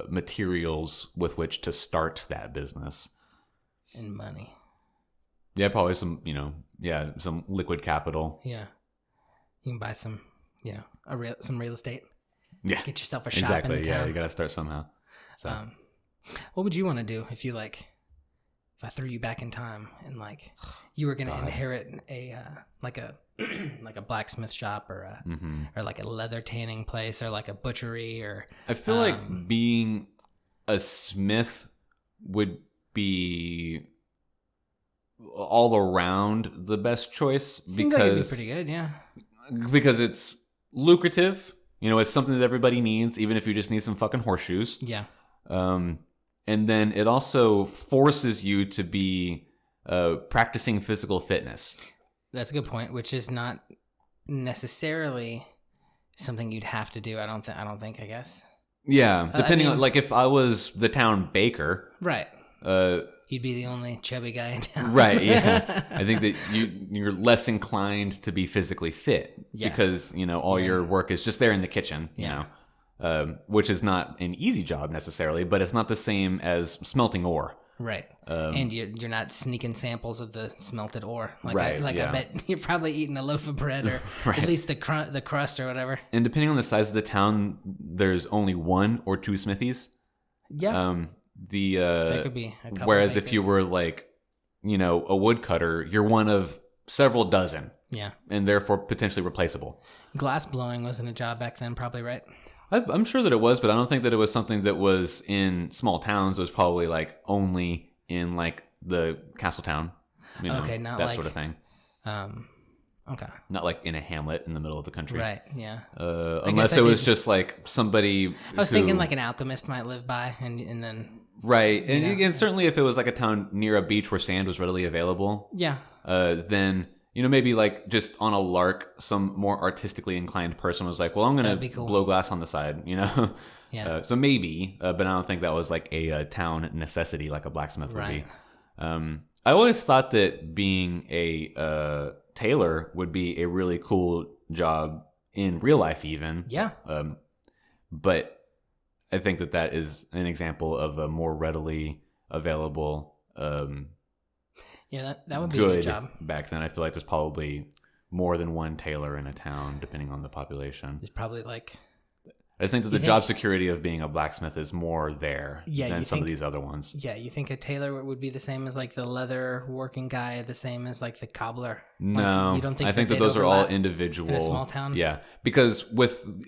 materials with which to start that business. And money. Yeah, probably some some liquid capital. Yeah, you can buy some some real estate. Yeah, get yourself a shop in the town. Yeah, you got to start somehow. So, what would you want to do if you if I threw you back in time and you were going to inherit a like a blacksmith shop or or like a leather tanning place or like a butchery or I feel like being a smith would be all around the best choice because like it'd be pretty good, yeah. Because it's lucrative, it's something that everybody needs, even if you just need some fucking horseshoes. Yeah. And then it also forces you to be practicing physical fitness. That's a good point, which is not necessarily something you'd have to do. I don't think. I guess. Yeah, depending on if I was the town baker, right. You'd be the only chubby guy in town. Right, yeah. I think that you're less inclined to be physically fit because, all your work is just there in the kitchen, which is not an easy job necessarily, but it's not the same as smelting ore. Right. And you're not sneaking samples of the smelted ore. Right, I bet you're probably eating a loaf of bread or at least the crust or whatever. And depending on the size of the town, there's only 1 or 2 smithies. Yeah. There could be a couple whereas makers. if you were like, a woodcutter, you're one of several dozen. Yeah. And therefore potentially replaceable. Glass blowing wasn't a job back then, probably, right? I'm sure that it was, but I don't think that it was something that was in small towns. It was probably like only in like the castle town, okay, not that like, sort of thing. Okay. Not like in a hamlet in the middle of the country. Right, yeah. Unless it was just like somebody I was thinking like an alchemist might live by and then... Right, and certainly if it was like a town near a beach where sand was readily available. Yeah. Then... maybe like just on a lark, some more artistically inclined person was like, well, I'm going to blow glass on the side, Yeah. So maybe, but I don't think that was like a town necessity like a blacksmith would be. I always thought that being a tailor would be a really cool job in real life even. Yeah. But I think that is an example of a more readily available yeah, that would be a good job. Back then, I feel like there's probably more than one tailor in a town, depending on the population. There's probably like... I just think that the job security of being a blacksmith is more there than some of these other ones. Yeah, you think a tailor would be the same as like the leather working guy, the same as like the cobbler? No, like, you don't think I think that those are all individual. In a small town? Yeah, because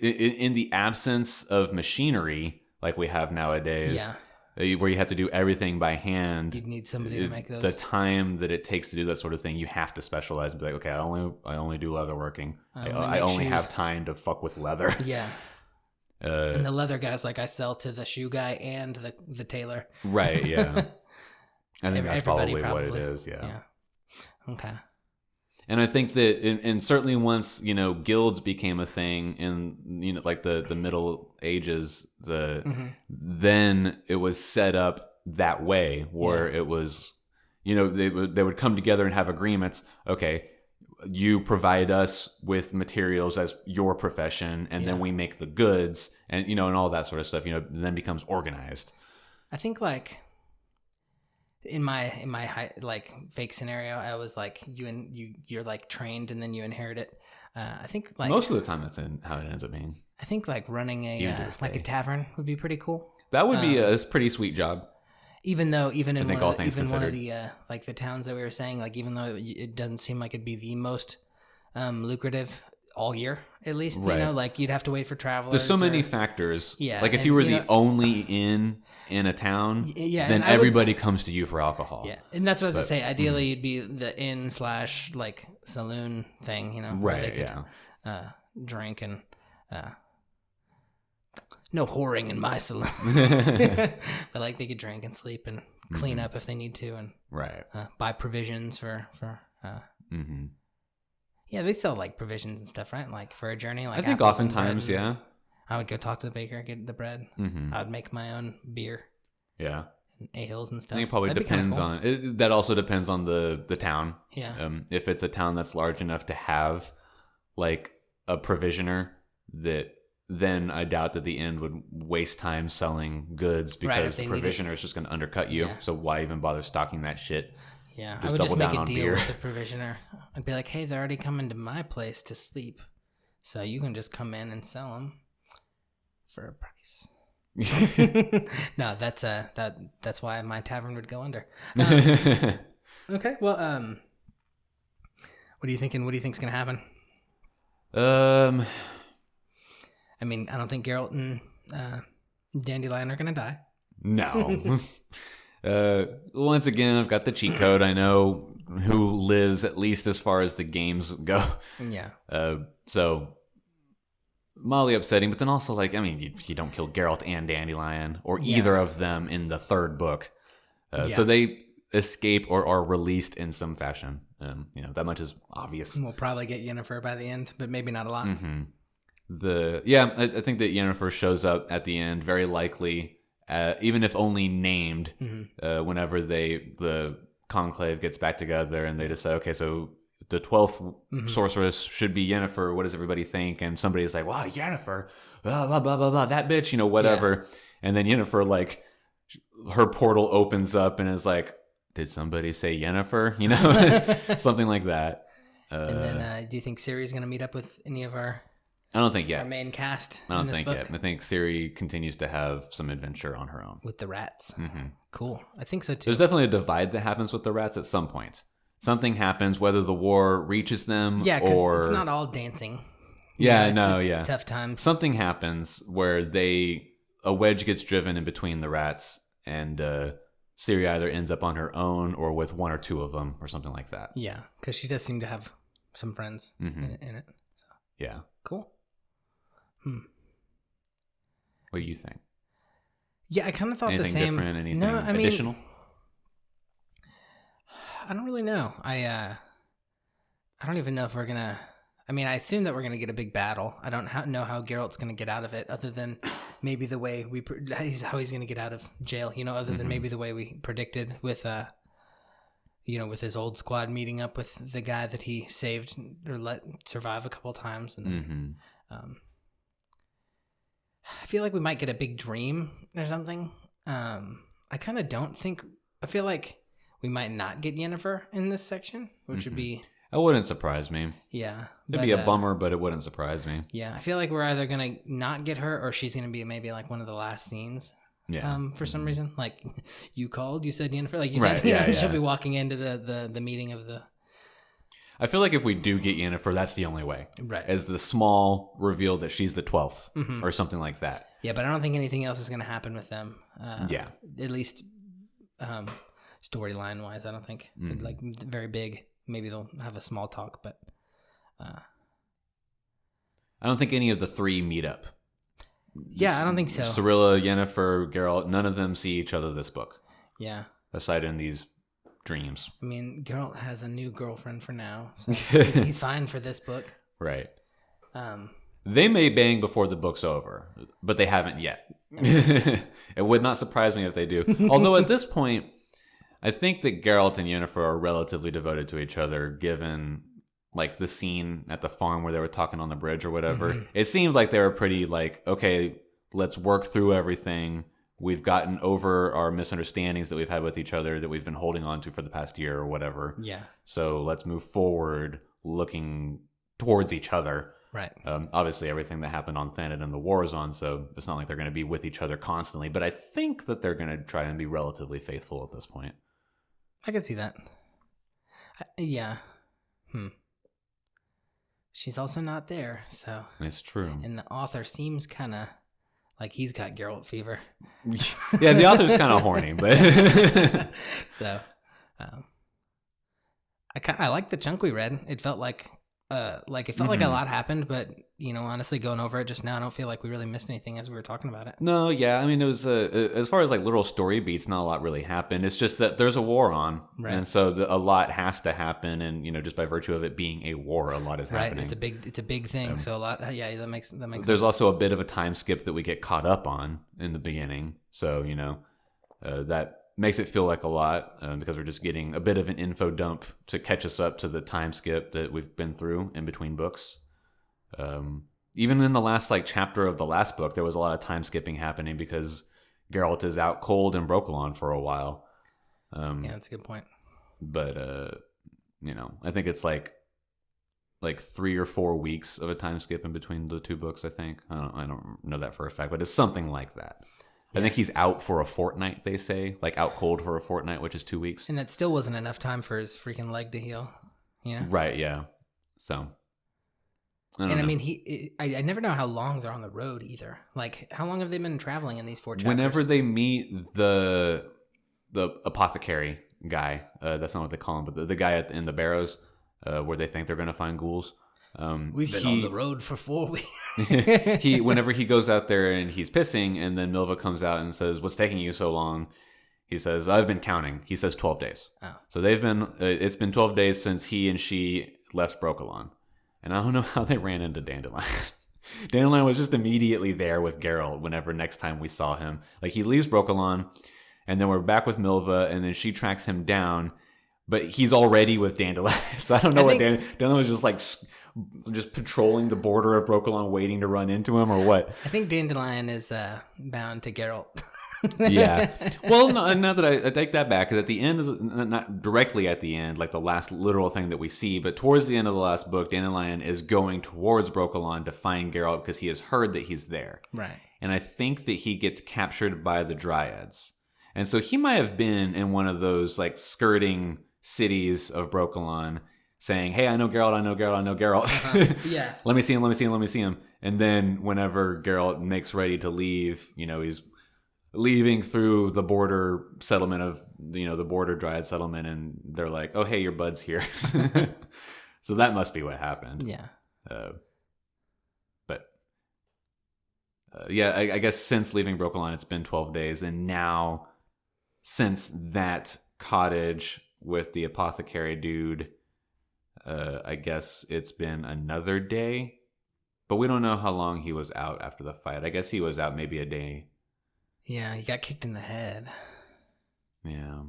in the absence of machinery like we have nowadays... where you have to do everything by hand. You'd need somebody to make those. The time that it takes to do that sort of thing, you have to specialize and be like, okay, I only do leatherworking. I only have time to fuck with leather. Yeah. And the leather guy's like, I sell to the shoe guy and the tailor. Right, yeah. I think that's probably what it is, yeah. Okay. And I think that, and certainly once, guilds became a thing in, like the Middle Ages, then it was set up that way where it was, they would come together and have agreements. Okay, you provide us with materials as your profession, and then we make the goods, and, and all that sort of stuff, then becomes organized. I think like... In my like fake scenario, I was like you're like trained and then you inherit it. I think like most of the time that's how it ends up being. I think like running a tavern would be pretty cool. That would be a pretty sweet job. Even though one of the like the towns that we were saying, like even though it doesn't seem like it'd be the most lucrative all year, at least, right. Like you'd have to wait for travelers. There's so many factors. Yeah. Like if you were the only inn in a town, then everybody comes to you for alcohol. Yeah. And that's what I was going to say. Ideally, you'd be the inn / like saloon thing, Right, where they could, drink and... no whoring in my saloon. But like they could drink and sleep and clean up if they need to and buy provisions for Yeah, they sell like provisions and stuff, right? Like for a journey. Like I think oftentimes, yeah. I would go talk to the baker, get the bread. I would make my own beer. Yeah. And ales and stuff. I think it probably depends on it. That also depends on the town. Yeah. If it's a town that's large enough to have like a provisioner, that then I doubt that the inn would waste time selling goods because the provisioner is just going to undercut you. Yeah. So why even bother stocking that shit? Yeah, I would just make a deal with the provisioner. I'd be like, hey, they're already coming to my place to sleep, so you can just come in and sell them for a price. No, that's why my tavern would go under. Okay, well, what are you thinking? What do you think's gonna happen? I mean, I don't think Geralt and Dandelion are gonna die. No. Once again, I've got the cheat code. I know who lives, at least as far as the games go. Yeah. So mildly upsetting, but then also like, I mean, you don't kill Geralt and Dandelion or either of them in the third book. So they escape or are released in some fashion. That much is obvious. We'll probably get Yennefer by the end, but maybe not a lot. Mm-hmm. I think that Yennefer shows up at the end, very likely even if only named, whenever the conclave gets back together and they decide, okay, so the 12th sorceress should be Yennefer. What does everybody think? And somebody's like, wow, Yennefer, blah, blah, blah, blah, blah, that bitch, you know, whatever. Yeah. And then Yennefer, like, her portal opens up and is like, did somebody say Yennefer? You know, something like that. And then do you think Ciri's going to meet up with any of our... I don't think yet. Our main cast. I don't think yet. I think Ciri continues to have some adventure on her own. With the rats. Cool. I think so too. There's definitely a divide that happens with the rats at some point. Something happens, whether the war reaches them or... Yeah, because it's not all dancing. Yeah, it's tough times. Something happens where a wedge gets driven in between the rats and Ciri either ends up on her own or with one or two of them or something like that. Yeah, because she does seem to have some friends in it. So. Yeah. Cool. What do you think? Yeah, I kind of thought anything the same. Different? Anything additional? I don't really know. I don't even know if we're gonna. I mean, I assume that we're gonna get a big battle. I don't know how Geralt's gonna get out of it, other than maybe the way how he's gonna get out of jail. You know, other than maybe the way we predicted with with his old squad meeting up with the guy that he saved or let survive a couple times, and then. I feel like we might get a big dream or something. I kind of don't think... I feel like we might not get Yennefer in this section, which would be... That wouldn't surprise me. Yeah. It'd be a bummer, but it wouldn't surprise me. Yeah, I feel like we're either going to not get her or she's going to be maybe like one of the last scenes. Yeah. For some reason. Like, you said Yennefer. Like you said, yeah. She'll be walking into the meeting of the... I feel like if we do get Yennefer, that's the only way. Right. As the small reveal that she's the 12th or something like that. Yeah, but I don't think anything else is going to happen with them. Yeah. At least storyline wise, I don't think. Like very big. Maybe they'll have a small talk, but... I don't think any of the three meet up. Yeah, I don't think so. Cirilla, Yennefer, Geralt, none of them see each other this book. Yeah. Aside in these... dreams. I mean, Geralt has a new girlfriend for now, so he's fine for this book. Right. They may bang before the book's over, but they haven't yet. It would not surprise me if they do. Although at this point, I think that Geralt and Yennefer are relatively devoted to each other, given like the scene at the farm where they were talking on the bridge or whatever. It seemed like they were pretty like, okay, let's work through everything. We've gotten over our misunderstandings that we've had with each other that we've been holding on to for the past year or whatever. Yeah. So let's move forward looking towards each other. Right. Obviously, everything that happened on Thanet and the war is on, so it's not like they're going to be with each other constantly. But I think that they're going to try and be relatively faithful at this point. I can see that. Yeah. She's also not there, so... It's true. And the author seems kind of... like he's got Geralt fever. Yeah, the author's kind of horny, but so I like the chunk we read. It felt like a lot happened, but honestly, going over it just now, I don't feel like we really missed anything as we were talking about it. No, yeah, I mean, it was as far as like literal story beats, not a lot really happened. It's just that there's a war on, right. And so a lot has to happen, and just by virtue of it being a war, a lot is happening. Right, it's a big thing. So a lot, yeah, that makes. There's sense. Also a bit of a time skip that we get caught up on in the beginning, so that makes it feel like a lot because we're just getting a bit of an info dump to catch us up to the time skip that we've been through in between books. Even in the last chapter of the last book, there was a lot of time skipping happening because Geralt is out cold in Brokilon for a while. Yeah, that's a good point. But I think it's like 3 or 4 weeks of a time skip in between the two books. I think I don't know that for a fact, but it's something like that. I think he's out for a fortnight, they say. Like, out cold for a fortnight, which is 2 weeks. And that still wasn't enough time for his freaking leg to heal, Right, yeah. So, I mean, I never know how long they're on the road, either. Like, how long have they been traveling in these 4 chapters? Whenever they meet the apothecary guy, that's not what they call him, but the guy in the barrows, where they think they're going to find ghouls. We've been on the road for 4 weeks. Whenever he goes out there and he's pissing, and then Milva comes out and says, "What's taking you so long?" He says, "I've been counting." He says 12 days. Oh. So it's been 12 days since he and she left Brokilon. And I don't know how they ran into Dandelion. Dandelion was just immediately there with Geralt whenever next time we saw him. Like, he leaves Brokilon, and then we're back with Milva, and then she tracks him down, but he's already with Dandelion. So I don't know what Dandelion was just like, just patrolling the border of Brokilon, waiting to run into him, or what? I think Dandelion is bound to Geralt. Yeah. Well, no, not that I take that back, because at the end of not directly at the end, like the last literal thing that we see, but towards the end of the last book, Dandelion is going towards Brokilon to find Geralt because he has heard that he's there. Right. And I think that he gets captured by the Dryads. And so he might have been in one of those like skirting cities of Brokilon saying, hey, I know Geralt, I know Geralt, I know Geralt. Yeah. Let me see him. And then whenever Geralt makes ready to leave, he's leaving through the border settlement of, the border Dryad settlement, and they're like, oh, hey, your bud's here. So that must be what happened. Yeah. I guess since leaving Brokilon, it's been 12 days. And now, since that cottage with the apothecary dude, I guess it's been another day. But we don't know how long he was out after the fight. I guess he was out maybe a day. Yeah, he got kicked in the head. Yeah.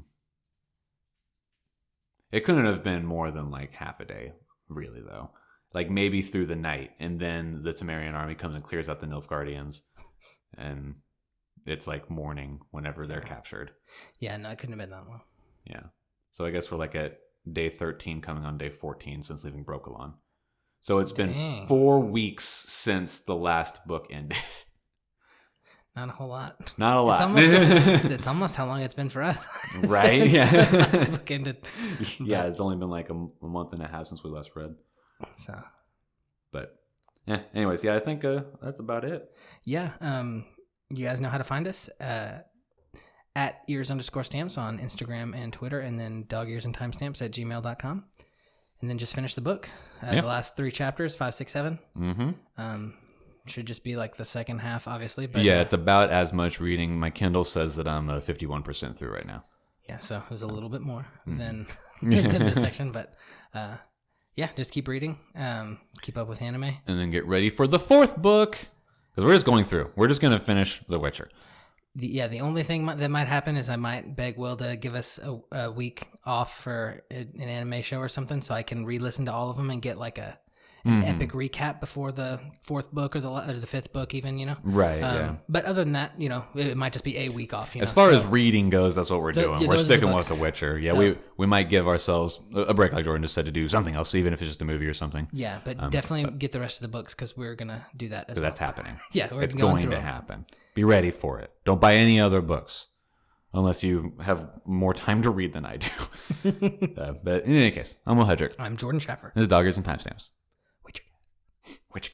It couldn't have been more than like half a day, really, though. Like maybe through the night, and then the Temerian army comes and clears out the Nilfgaardians, and it's like morning whenever they're captured. Yeah, no, it couldn't have been that long. Yeah. So I guess we're like at day 13 coming on day 14 since leaving Brokilon. So it's been 4 weeks since the last book ended. Not a whole lot. Not a lot. It's almost how long it's been for us. Right? Yeah. The last book ended. Yeah, it's only been like a month and a half since we last read. So. But, yeah. Anyways, yeah, I think that's about it. Yeah. You guys know how to find us. At ears_stamps on Instagram and Twitter, and then dogearsandtimestamps at gmail.com. And then just finish the book. The last 3 chapters, 5, 6, 7. Mm-hmm. Should just be like the second half, obviously. But yeah, it's about as much reading. My Kindle says that I'm 51% through right now. Yeah, so it was a little bit more than this section. But yeah, just keep reading. Keep up with anime. And then get ready for the 4th book. Because we're just going through. We're just going to finish The Witcher. The only thing that might happen is I might beg Will to give us a week off for an anime show or something, so I can re-listen to all of them and get like an epic recap before the 4th book or the 5th book, even. Right. Yeah. But other than that, it might just be a week off. As far as reading goes, that's what we're doing. We're sticking with The Witcher. Yeah, so, we might give ourselves a break, like Jordan just said, to do something else, even if it's just a movie or something. Yeah, but definitely get the rest of the books because we're gonna do that as well. That's happening. Yeah, it's going to happen. Be ready for it. Don't buy any other books unless you have more time to read than I do. But in any case, I'm Will Hedrick. I'm Jordan Schaffer. This is Doggers and Timestamps.